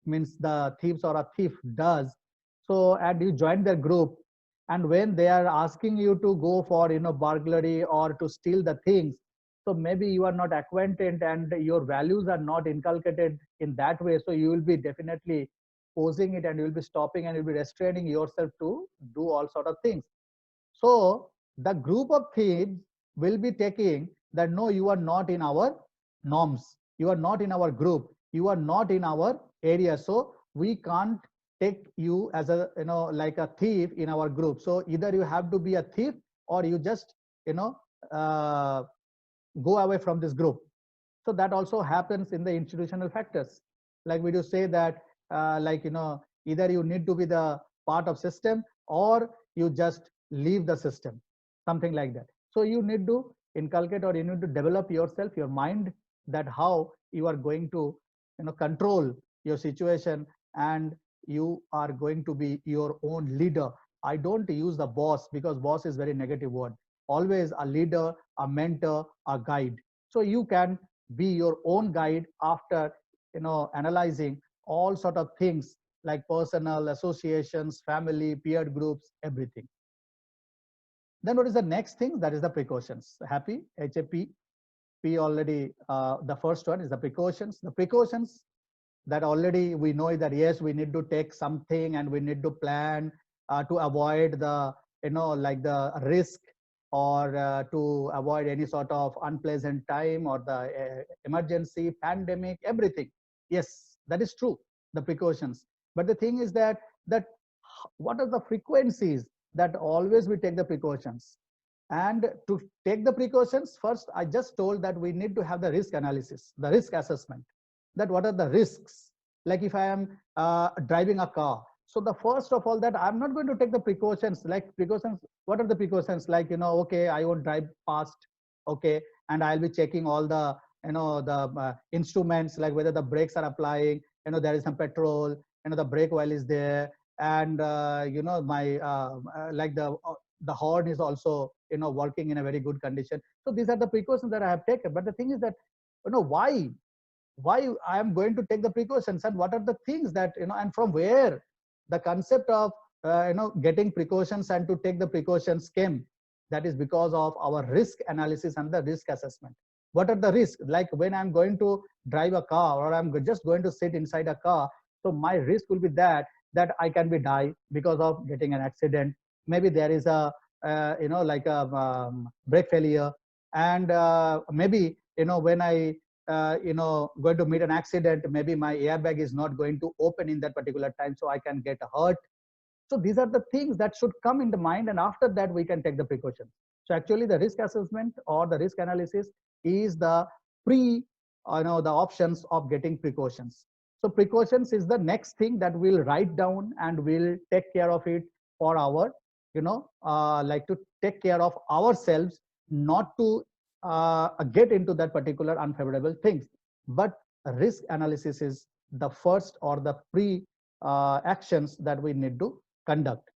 means the thieves or a thief does. So and you join their group, and when they are asking you to go for, burglary or to steal the things, so maybe you are not acquainted and your values are not inculcated in that way. So you will be definitely posing it, and you will be stopping, and you'll be restraining yourself to do all sort of things. So the group of thieves will be taking that, no, you are not in our norms, you are not in our group, you are not in our area, so we can't take you as a, like a thief in our group. So either you have to be a thief, or you just, you know uh, go away from this group. So that also happens in the institutional factors. Like we do say that, like, either you need to be the part of system, or you just leave the system, something like that. So you need to inculcate, or you need to develop yourself, your mind, that how you are going to, control your situation, and you are going to be your own leader. I don't use the boss, because boss is very negative word. Always a leader, a mentor, a guide. So you can be your own guide after, analyzing all sort of things, like personal associations, family, peer groups, everything. Then what is the next thing? That is the precautions. Happy, HAP. P already, the first one is the precautions. The precautions, that already we know that yes, we need to take something, and we need to plan to avoid the, like the risk, or to avoid any sort of unpleasant time, or the emergency, pandemic, everything. Yes, that is true, the precautions. But the thing is that what are the frequencies that always we take the precautions? And to take the precautions, first I just told that we need to have the risk analysis, the risk assessment, that what are the risks. Like if I am driving a car, so the first of all, that I'm not going to take the precautions. Like precautions, what are the precautions? Like, okay, I won't drive fast, okay, and I'll be checking all the, the instruments, like whether the brakes are applying, there is some petrol, the brake oil is there, and my like the horn is also, working in a very good condition. So these are the precautions that I have taken. But the thing is that, why I am going to take the precautions, and what are the things that, and from where the concept of getting precautions and to take the precautions came. That is because of our risk analysis and the risk assessment. What are the risks? Like when I'm going to drive a car, or I'm just going to sit inside a car, so my risk will be that I can be die because of getting an accident. Maybe there is a like a brake failure, and maybe, when I going to meet an accident, maybe my airbag is not going to open in that particular time, so I can get hurt. So these are the things that should come in the mind, and after that we can take the precautions. So actually the risk assessment or the risk analysis is the pre, the options of getting precautions. So precautions is the next thing that we'll write down, and we'll take care of it for our, like to take care of ourselves, not to get into that particular unfavorable things. But risk analysis is the first, or the pre actions that we need to conduct.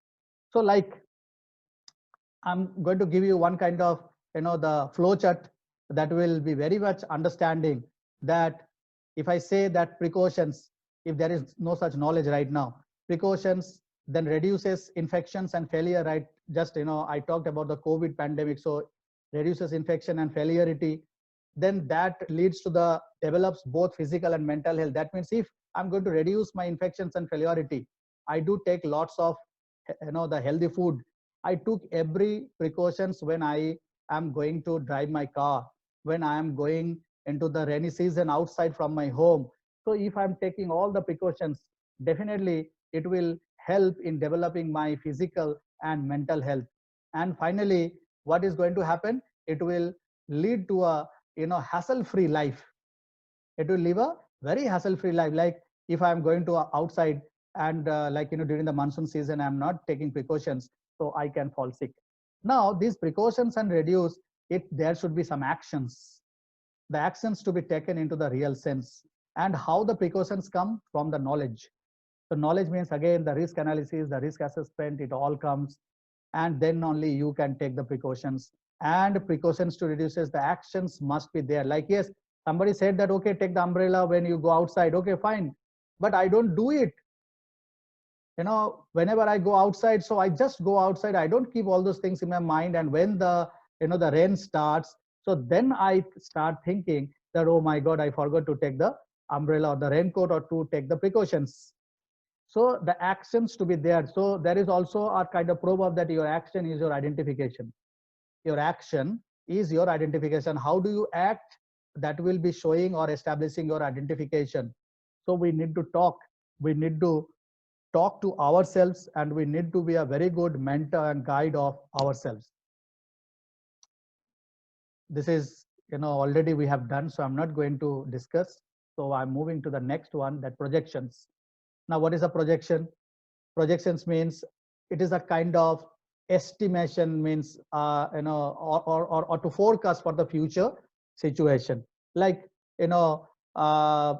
So like, I'm going to give you one kind of, the flow chart that will be very much understanding that if I say that precautions, if there is no such knowledge right now, precautions then reduces infections and failure, right? Just, I talked about the COVID pandemic. So reduces infection and failurity. Then that leads to the develops both physical and mental health. That means if I'm going to reduce my infections and failurity, I do take lots of, the healthy food. I took every precautions when I am going to drive my car, when I am going into the rainy season outside from my home. So if I'm taking all the precautions, definitely it will help in developing my physical and mental health. And finally, what is going to happen? It will lead to a, hassle-free life. It will live a very hassle-free life. Like if I'm going to outside, and like, during the monsoon season, I'm not taking precautions, so I can fall sick. Now these precautions and reduce it, there should be some actions, the actions to be taken into the real sense. And how the precautions come from the knowledge. So knowledge means, again, the risk analysis, the risk assessment, it all comes, and then only you can take the precautions. And precautions to reduces, the actions must be there. Like, yes, somebody said that, okay, take the umbrella when you go outside. Okay, fine, but I don't do it. Whenever I go outside, so I just go outside, I don't keep all those things in my mind. And when the, the rain starts, so then I start thinking that, oh my God, I forgot to take the umbrella or the raincoat, or to take the precautions. So the actions to be there. So there is also a kind of proverb that your action is your identification. Your action is your identification. How do you act? That will be showing or establishing your identification. So we need to talk. We need to talk to ourselves, and we need to be a very good mentor and guide of ourselves. This is, already we have done, so I'm not going to discuss. So I'm moving to the next one, that projections. Now, what is a projection? Projections means it is a kind of estimation, means or to forecast for the future situation. Like, uh,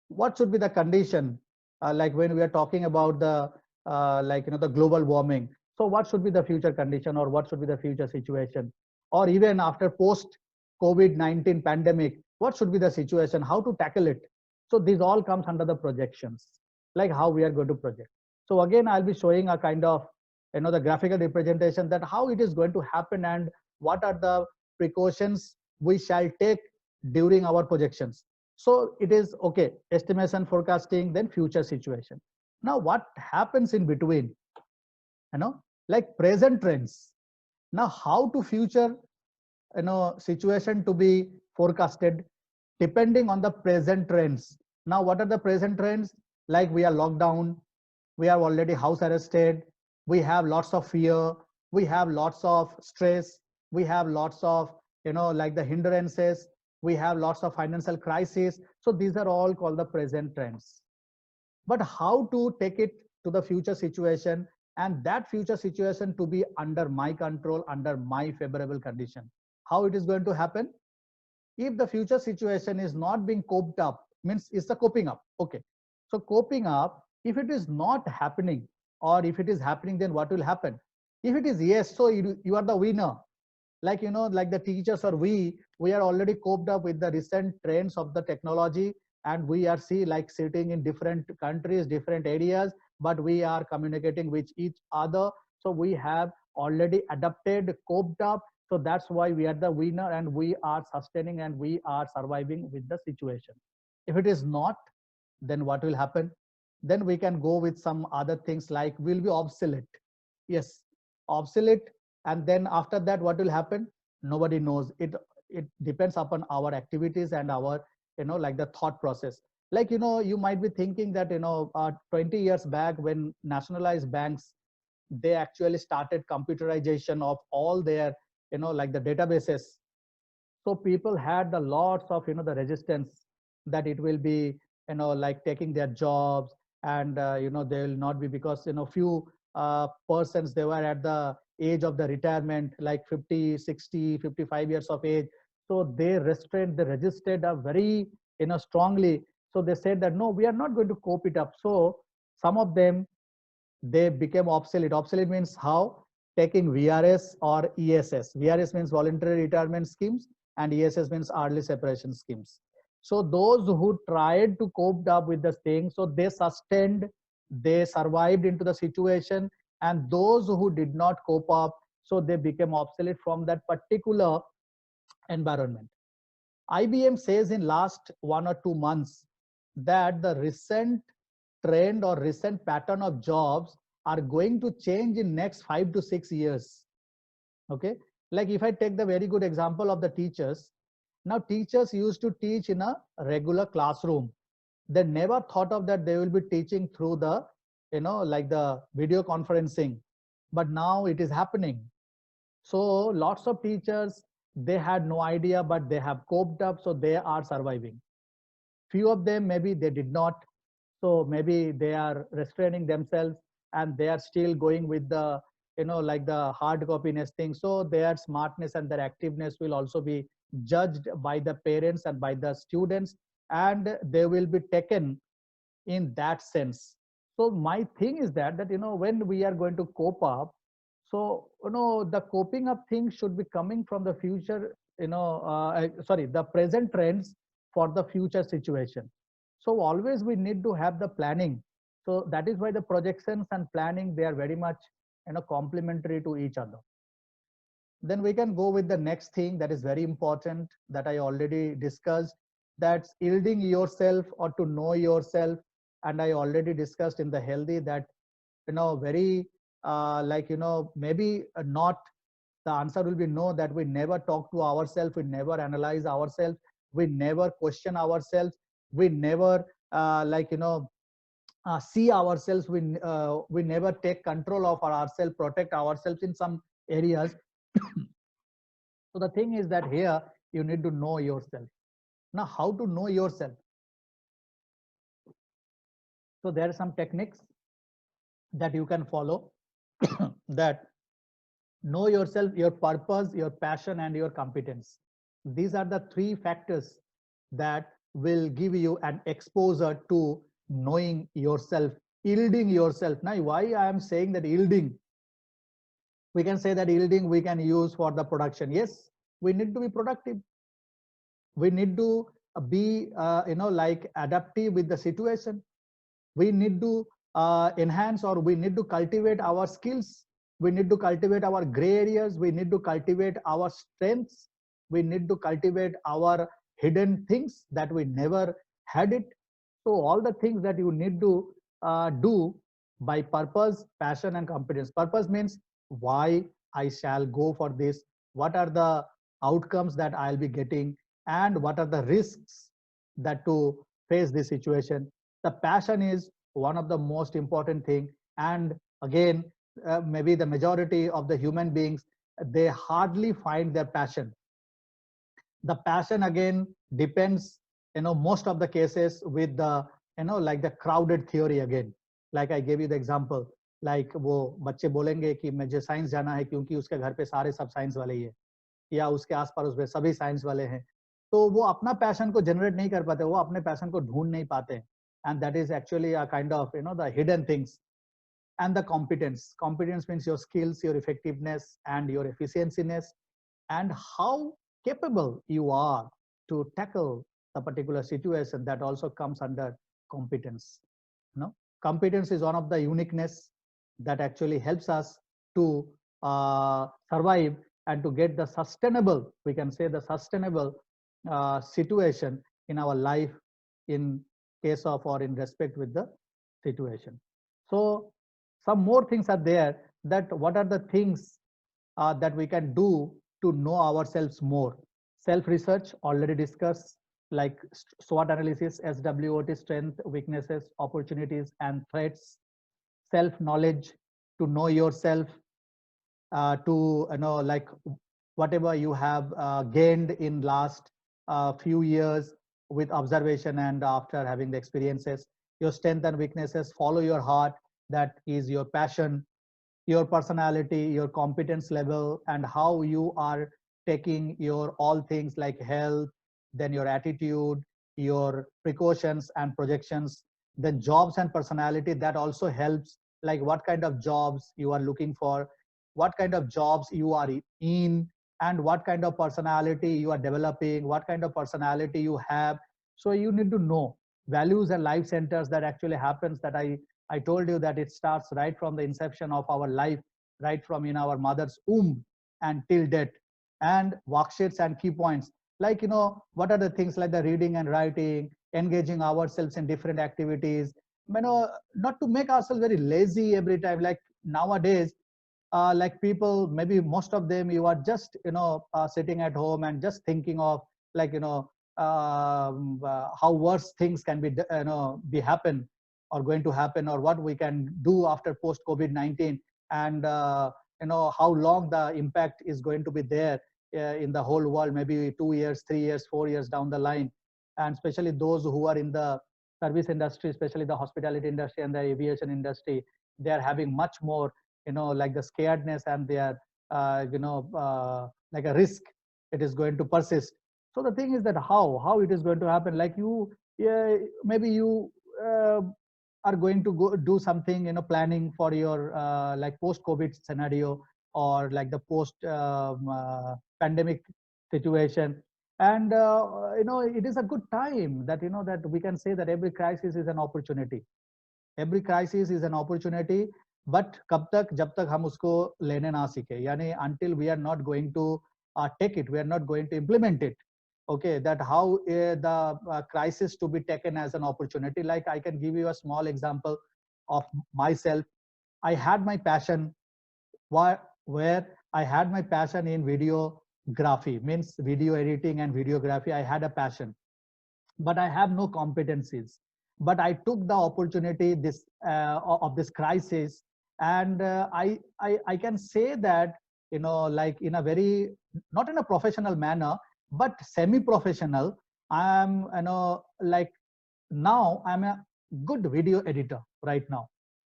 what should be the condition, like when we are talking about the the global warming. So what should be the future condition, or what should be the future situation, or even after post COVID-19 pandemic, what should be the situation, how to tackle it. So these all comes under the projections, like how we are going to project. So again, I'll be showing a kind of the graphical representation, that how it is going to happen and what are the precautions we shall take during our projections. So it is okay, estimation, forecasting, then future situation. Now what happens in between, like present trends. Now how to future situation to be forecasted depending on the present trends. Now what are the present trends? Like we are locked down, we are already house arrested, we have lots of fear, we have lots of stress, we have lots of like the hindrances, we have lots of financial crisis. So these are all called the present trends. But how to take it to the future situation, and that future situation to be under my control, under my favorable condition. How it is going to happen? If the future situation is not being coped up, means it's a coping up. Okay, so coping up, if it is not happening, or if it is happening, then what will happen? If it is yes, so you are the winner. Like like the teachers, or we are already coped up with the recent trends of the technology, and we are like sitting in different countries, different areas, but we are communicating with each other. So we have already adapted, coped up. So that's why we are the winner, and we are sustaining, and we are surviving with the situation. If it is not, then what will happen? Then we can go with some other things, like will be obsolete. Yes, obsolete. And then after that, what will happen? Nobody knows. It depends upon our activities and our like the thought process. Like you might be thinking that 20 years back, when nationalized banks, they actually started computerization of all their like the databases. So people had the lots of the resistance, that it will be like taking their jobs, and they will not be, because few persons, they were at the age of the retirement, like 50, 60, 55 years of age. So they resisted very strongly. So they said that no, we are not going to cope it up. So some of them, they became obsolete. Obsolete means how? Taking VRS or ESS. VRS means voluntary retirement schemes, and ESS means early separation schemes. So those who tried to cope up with this thing, so they sustained, they survived into the situation, and those who did not cope up, so they became obsolete from that particular environment. IBM says in last 1 or 2 months that the recent trend or recent pattern of jobs are going to change in next 5 to 6 years. Okay, like if I take the very good example of the teachers. Now teachers used to teach in a regular classroom. They never thought of that they will be teaching through the like the video conferencing, but now it is happening. So lots of teachers, they had no idea, but they have coped up, so they are surviving. Few of them, maybe they did not. So maybe they are restraining themselves, and they are still going with the like the hard copiness thing. So their smartness and their activeness will also be judged by the parents and by the students, and they will be taken in that sense. So my thing is that when we are going to cope up, so the coping up thing should be coming from the future, sorry, the present trends for the future situation. So always we need to have the planning. So that is why the projections and planning, they are very much complementary to each other. Then we can go with the next thing that is very important, that I already discussed, that's yielding yourself or to know yourself. And I already discussed in the healthy that very like maybe not, the answer will be no, that we never talk to ourselves, we never analyze ourselves, we never question ourselves, we never like see ourselves, we never take control of ourselves, protect ourselves in some areas. So the thing is that here you need to know yourself. Now, how to know yourself? So there are some techniques that you can follow that know yourself, your purpose, your passion, and your competence. These are the three factors that will give you an exposure to knowing yourself, yielding yourself. Now, why I am saying that yielding? We can say that yielding we can use for the production. Yes, we need to be productive. We need to be, like adaptive with the situation. We need to enhance, or we need to cultivate our skills. We need to cultivate our gray areas. We need to cultivate our strengths. We need to cultivate our hidden things that we never had it. So all the things that you need to do by purpose, passion, and competence. Purpose means why I shall go for this, what are the outcomes that I'll be getting, and what are the risks that to face this situation. The passion is one of the most important thing. And again, maybe the majority of the human beings, they hardly find their passion. The passion again depends, most of the cases with the, like the crowded theory again. Like I gave you the example, like वो बच्चे बोलेंगे कि मुझे science जाना है क्योंकि उसके घर पे सारे सब साइंस वाले ही है, या उसके आसपास उसमें सभी साइंस वाले हैं, तो वो अपना पैशन को जनरेट नहीं कर पाते, वो अपने पैशन को ढूंढ नहीं पाते. And that is actually a kind of, the hidden things. And the competence means your skills, your effectiveness, and your efficienciness, and how capable you are to tackle the particular situation. That also comes under competence. Competence is one of the uniqueness that actually helps us to survive and to get the sustainable, we can say the sustainable situation in our life, in case of or in respect with the situation. So some more things are there, that what are the things that we can do to know ourselves more. Self research already discussed, like SWOT analysis, SWOT, strength, weaknesses, opportunities, and threats. Self knowledge, to know yourself, to like whatever you have gained in last few years with observation and after having the experiences. Your strength and weaknesses, follow your heart, that is your passion. Your personality, your competence level, and how you are taking your all things like health, then your attitude, your precautions and projections. Then jobs and personality, that also helps, like what kind of jobs you are looking for, what kind of jobs you are in, and what kind of personality you are developing, what kind of personality you have. So you need to know values and life centers. That actually happens, that I told you that it starts right from the inception of our life, right from in our mother's womb and till death. And worksheets and key points, like what are the things like the reading and writing, engaging ourselves in different activities, not to make ourselves very lazy every time. Like nowadays, like people, maybe most of them, you are just sitting at home and just thinking of, like how worse things can be be happen or going to happen, or what we can do after post COVID-19, and how long the impact is going to be there in the whole world, maybe 2 years, 3 years, 4 years down the line. And especially those who are in the service industry, especially the hospitality industry and the aviation industry, they are having much more like the scaredness, and they are like a risk it is going to persist. So the thing is that how it is going to happen, like you, maybe you are going to go do something, planning for your like post COVID scenario, or like the post pandemic situation. And it is a good time that that we can say that every crisis is an opportunity. Every crisis is an opportunity. But कब तक, जब तक हम उसको लेने ना सीखे, यानी until we are not going to take it, we are not going to implement it. Okay, that how the crisis to be taken as an opportunity. Like I can give you a small example of myself. I had my passion, where I had my passion in videography, means video editing and videography. I had a passion, but I have no competencies. but I took the opportunity of this crisis, and I can say that, like in a very, not in a professional manner, but semi-professional. I am, like now I'm a good video editor right now.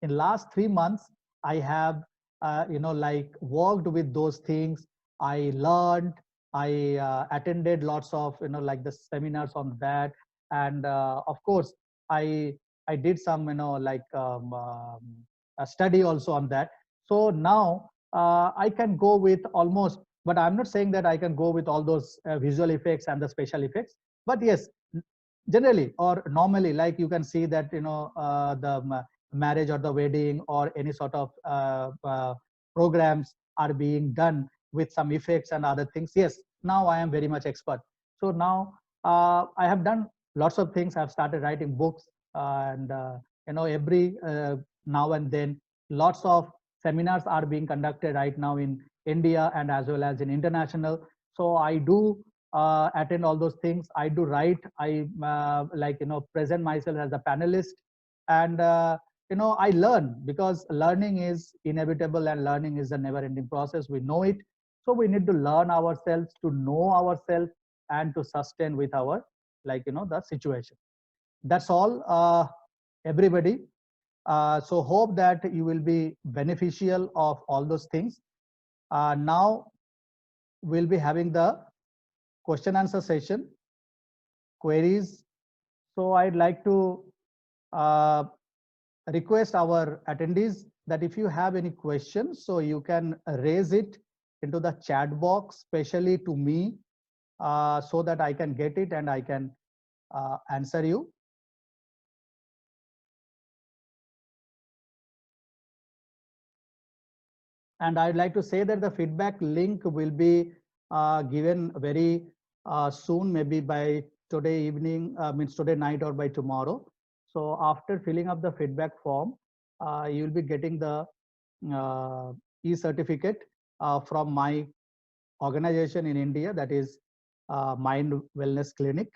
In last 3 months, I have, like worked with those things. I learned, I attended lots of, like the seminars on that. And of course, I, I did some, like a study also on that. So now I can go with almost, but I'm not saying that I can go with all those visual effects and the special effects. But yes, generally or normally, like you can see that, the marriage or the wedding or any sort of programs are being done with some effects and other things. Yes, now I am very much expert. So now I have done lots of things. I've started writing books, and every now and then lots of seminars are being conducted right now in India and as well as in international. So I do attend all those things. I do write. I like, present myself as a panelist, and I learn, because learning is inevitable and learning is a never-ending process. We know it, so we need to learn ourselves, to know ourselves, and to sustain with our, like, the situation. That's all, everybody. So hope that you will be beneficial of all those things. Now we'll be having the question answer session, queries. So I'd like to uh, request our attendees that if you have any questions, so you can raise it into the chat box, especially to me, so that I can get it and I can answer you. And I'd like to say that the feedback link will be given very soon, maybe by today evening, means today night or by tomorrow. So after filling up the feedback form, you will be getting the uh, e-certificate from my organization in India, that is Mind Wellness Clinic.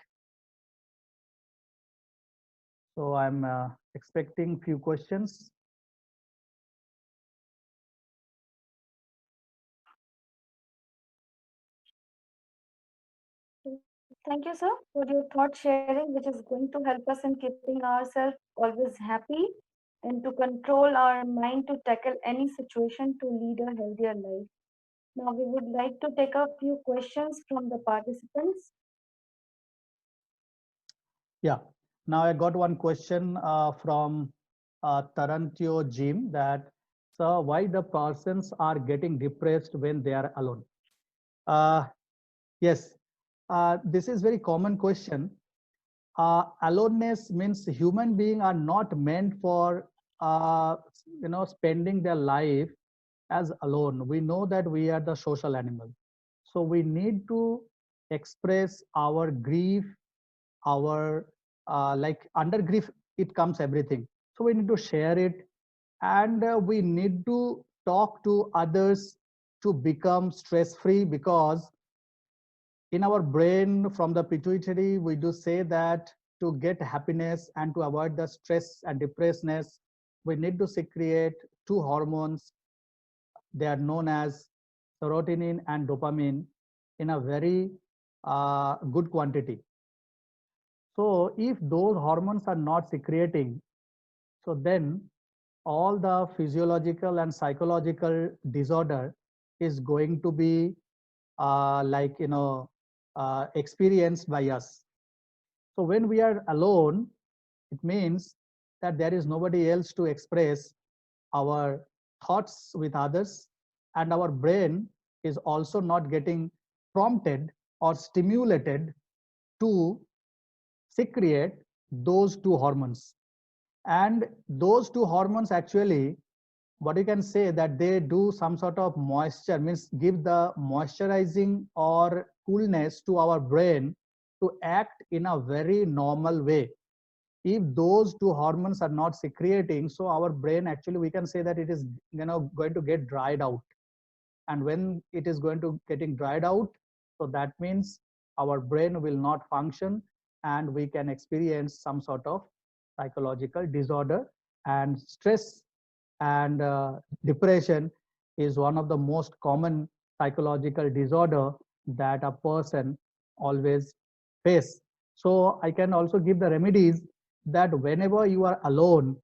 So I'm expecting few questions. Thank you, sir, for your thought sharing, which is going to help us in keeping ourselves always happy and to control our mind to tackle any situation to lead a healthier life. Now, we would like to take a few questions from the participants. Yeah. Now I got one question from Tarantio Jim, that, so why the persons are getting depressed when they are alone? Uh, yes, this is very common question. Aloneness means human beings are not meant for spending their life as alone. We know that we are the social animal, so we need to express our grief, our like under grief it comes everything, so we need to share it, and we need to talk to others to become stress free, because in our brain from the pituitary we do say that to get happiness and to avoid the stress and depressedness, we need to secrete two hormones. They are known as serotonin and dopamine in a very good quantity. So if those hormones are not secreting, so then all the physiological and psychological disorder is going to be like, experienced by us. So when we are alone, it means that there is nobody else to express our thoughts with others, and our brain is also not getting prompted or stimulated to secrete those two hormones. And those two hormones actually, what you can say, that they do some sort of moisture, means give the moisturizing or coolness to our brain to act in a very normal way. If those two hormones are not secreting, so our brain actually, we can say that it is going to get dried out. And when it is going to getting dried out, so that means our brain will not function, and we can experience some sort of psychological disorder, and stress and depression is one of the most common psychological disorder that a person always face. So I can also give the remedies that whenever you are alone,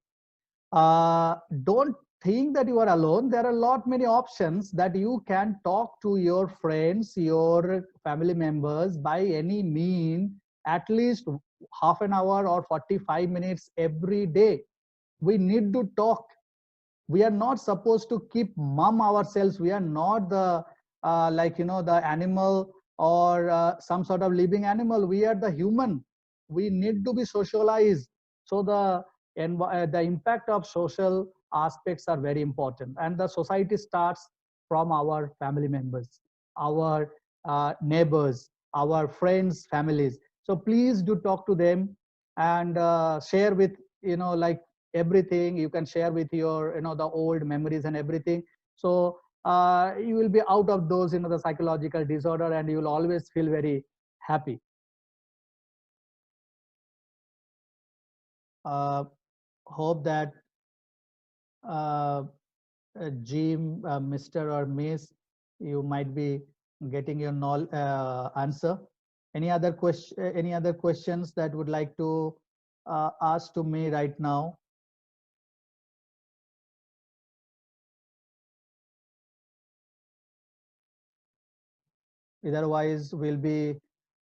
don't think that you are alone. There are a lot many options that you can talk to your friends, your family members by any mean, at least half an hour or 45 minutes every day. We need to talk. We are not supposed to keep mum ourselves. We are not the like the animal or some sort of living animal. We are the human. We need to be socialized. So the impact of social aspects are very important, and the society starts from our family members, our neighbors, our friends, families. So please do talk to them and share with like everything. You can share with your the old memories and everything. So you will be out of those the psychological disorder, and you will always feel very happy. Hope that uh, Jim, Mr. or Miss, you might be getting your answer. Any other question? Any other questions that would like to ask to me right now? Otherwise, we'll be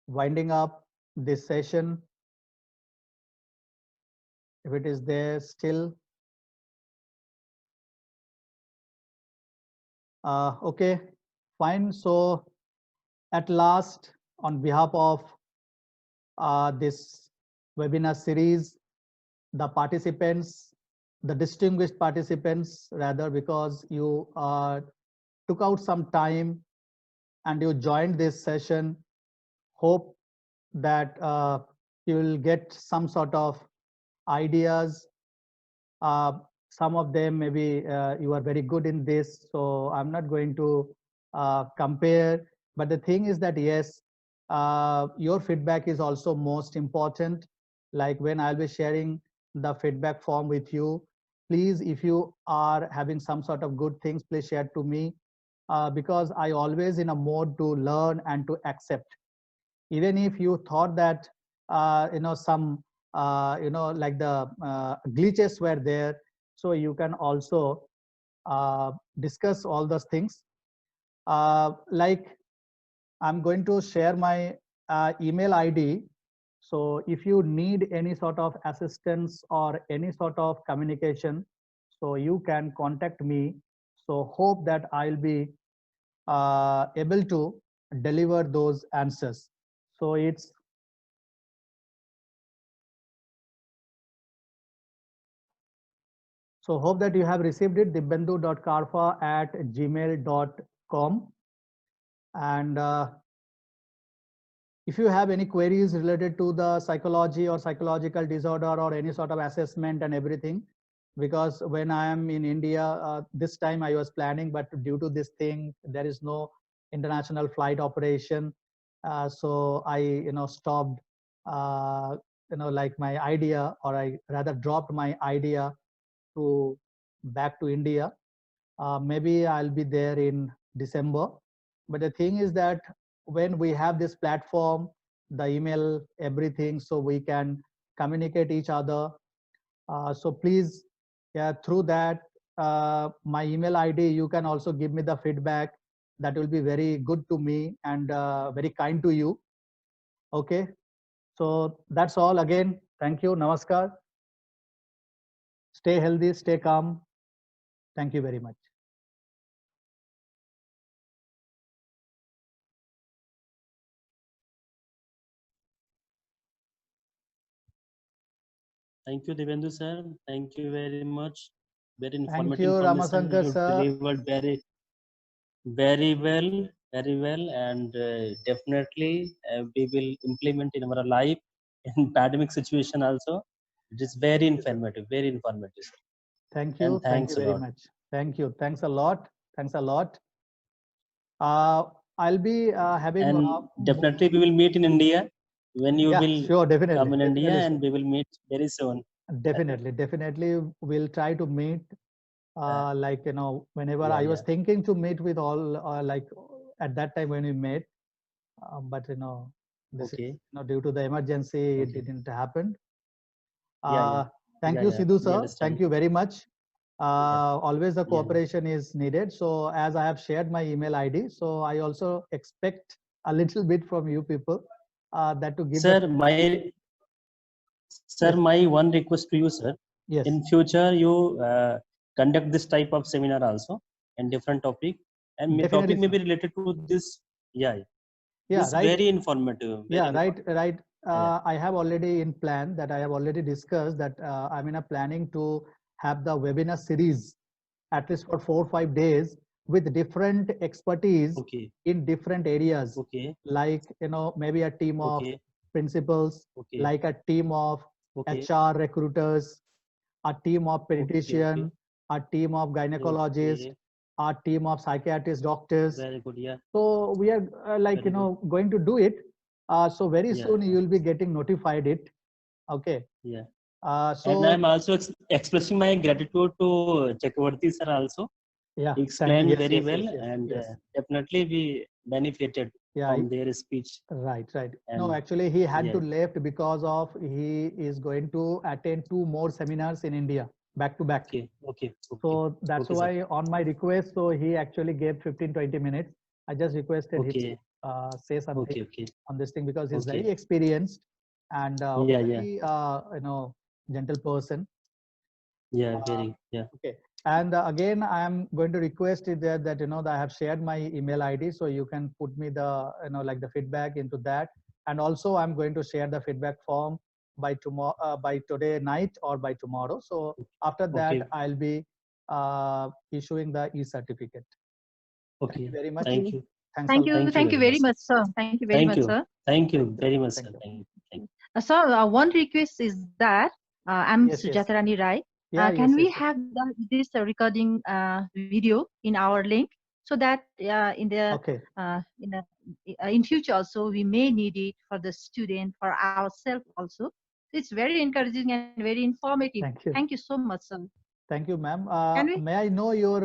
winding up this session. If it is there still. Okay, fine. So at last, on behalf of this webinar series, the participants, the distinguished participants rather, because you took out some time and you joined this session, hope that you will get some sort of ideas. Some of them maybe you are very good in this, so I'm not going to compare. But the thing is that yes, your feedback is also most important. Like when I'll be sharing the feedback form with you, please, if you are having some sort of good things, please share to me, because I always in a mode to learn and to accept. Even if you thought that some like the glitches were there, so you can also discuss all those things. Like I'm going to share my email ID. So if you need any sort of assistance or any sort of communication, so you can contact me. So hope that I'll be able to deliver those answers. So it's so hope that you have received it, dibendu.karfa@gmail.com. And if you have any queries related to the psychology or psychological disorder or any sort of assessment and everything, because when I am in India, this time I was planning, but due to this thing, there is no international flight operation. So I, stopped, like my idea, or I rather dropped my idea to back to India. Maybe I'll be there in December. But the thing is that when we have this platform, the email, everything, so we can communicate each other. So please, yeah, through that, my email ID, you can also give me the feedback. That will be very good to me and very kind to you. Okay. So that's all. Again, thank you. Namaskar. Stay healthy, stay calm. Thank you very much. Thank you, Dibendu sir. Thank you very much. Very Thank informative you, information. Ramasankar You sir. delivered very well, and definitely we will implement in our life in pandemic situation also. It is very informative, sir. Thank you. And Thank thanks you a very lot. much. Thank you. Thanks a lot. Thanks a lot. I'll be having And definitely we will meet in India when you yeah, will sure, definitely, come in India, definitely, sir. and we will meet very soon. Definitely we'll try to meet. Like, whenever Yeah, I was yeah. thinking to meet with all, like at that time when we met, but this is, Okay. due to the emergency, it Okay. didn't happen. Yeah, yeah. Thank Yeah, you, yeah. Sidhu We sir. Thank understand. you very much. Yeah. Always the Yeah, yeah. cooperation is needed. So as I have shared my email ID, so I also expect a little bit from you people, that to give the Sir, yes, my one request to you, sir. yes, In future, you conduct this type of seminar also and different topic, and definitely, topic may sir. be related to this. Yeah, yeah. Yeah, This is right. very informative. Very Yeah, right, informative. right. Yeah. I have already in plan that I have already discussed that I'm in a planning to have the webinar series at least for 4 or 5 days with different expertise Okay. in different areas, Okay. like maybe a team of Okay. principals, Okay. like a team of Okay. HR recruiters, a team of Okay. Okay. pediatrician, a team of gynecologist, Okay. a team of psychiatrist doctors. Very good. Yeah. So we are like Very good. going to do it. So very Yeah. soon you will be getting notified it. Okay. Yeah. And So I'm also expressing my gratitude to Chakravarti sir also. yeah, He thank you. explained Yes, very yes, well, yes, yes, and yes. definitely we benefited Yeah, from their speech. right, right. No, And actually he had to yeah. left because of he is going to attend 2 more seminars in India back to back. Okay. Okay. Okay. So that's Okay, sir. why on my request, so he actually gave 15-20 minutes. I just requested him Okay. to say something Okay. Okay. on this thing because he's very Okay. experienced and Yeah. Yeah. very gentle person. Yeah. Uh, Very. Yeah. okay. And again, I am going to request it there that that I have shared my email ID, so you can put me the like the feedback into that. And also, I'm going to share the feedback form by tomorrow, by today night or by tomorrow. So after that, Okay. I'll be issuing the e-certificate. Thank you Okay. very much. Thank you. Thanks a lot. Thank you Thank you very very much. much, sir. Thank you very Thank much, you. sir. Thank you Thank you. very much, Thank sir. you. Thank you. Thank you. Sir, one request is that I'm Yes, yes. Sujata Rani Rai. Yeah, Can yes, we yes, yes. have this recording video in our link so that Okay. in future also we may need it for the student, for ourselves also. It's very encouraging and very informative. Thank you. Thank you so much, sir. Thank you, ma'am. Can we? May I know your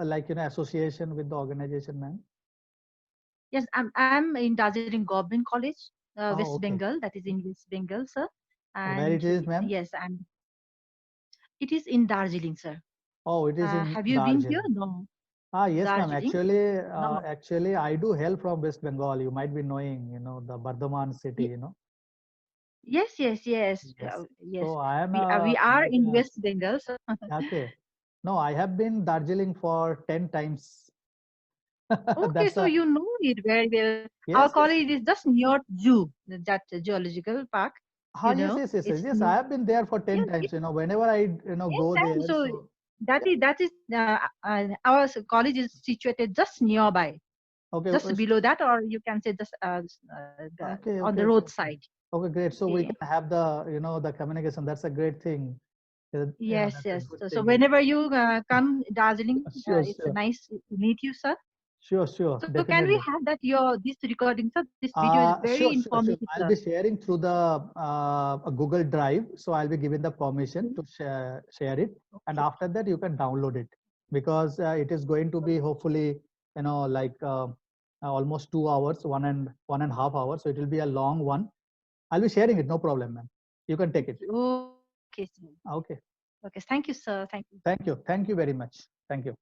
like association with the organization, ma'am? Yes, I'm in Darjeeling Government College, West Oh, okay. Bengal. That is in West Bengal, sir. Where it And is, ma'am? yes, it is in Darjeeling, sir. Oh, it is in Have you been here? Darjeeling. No, Ah, yes, ma'am. Darjeeling. No. Actually, I do hail from West Bengal. You might be knowing, the Bardhaman city, Ye- Yes, yes, yes, Yes. yes. So I am We are like in West Bengal, so okay. No, I have been Darjeeling for 10 times. okay. That's So a you know it very well. Our yes, yes. college is just near zoo, that zoological park. Ah, yes, yes, yes, yes. It's Yes, I near. have been there for 10 Yes, times. Whenever I, yes, go and there. so So that yeah. is our college is situated just nearby, Okay. just below that, or you can say just Okay, on okay, the okay, okay. roadside. Okay, great. So we Yeah. can have the, the communication. That's a great thing. Yes, That's a yes. good So thing. whenever you come Darjeeling, Sure, it's a sure, nice to meet you, sir. sure, sure, So can we definitely. have that this recording, sir? This video is very Sure, sure, sure. informative, I'll sir. be sharing through the Google Drive. So I'll be given the permission Okay. to share it. And Okay. after that, you can download it because it is going to be hopefully, like almost 2 hours, 1.5 hours. So it will be a long one. I'll be sharing it. No problem, ma'am. You can take it. Okay, sir. Okay. Okay. Thank you, sir. Thank you. Thank you. Thank you very much. Thank you.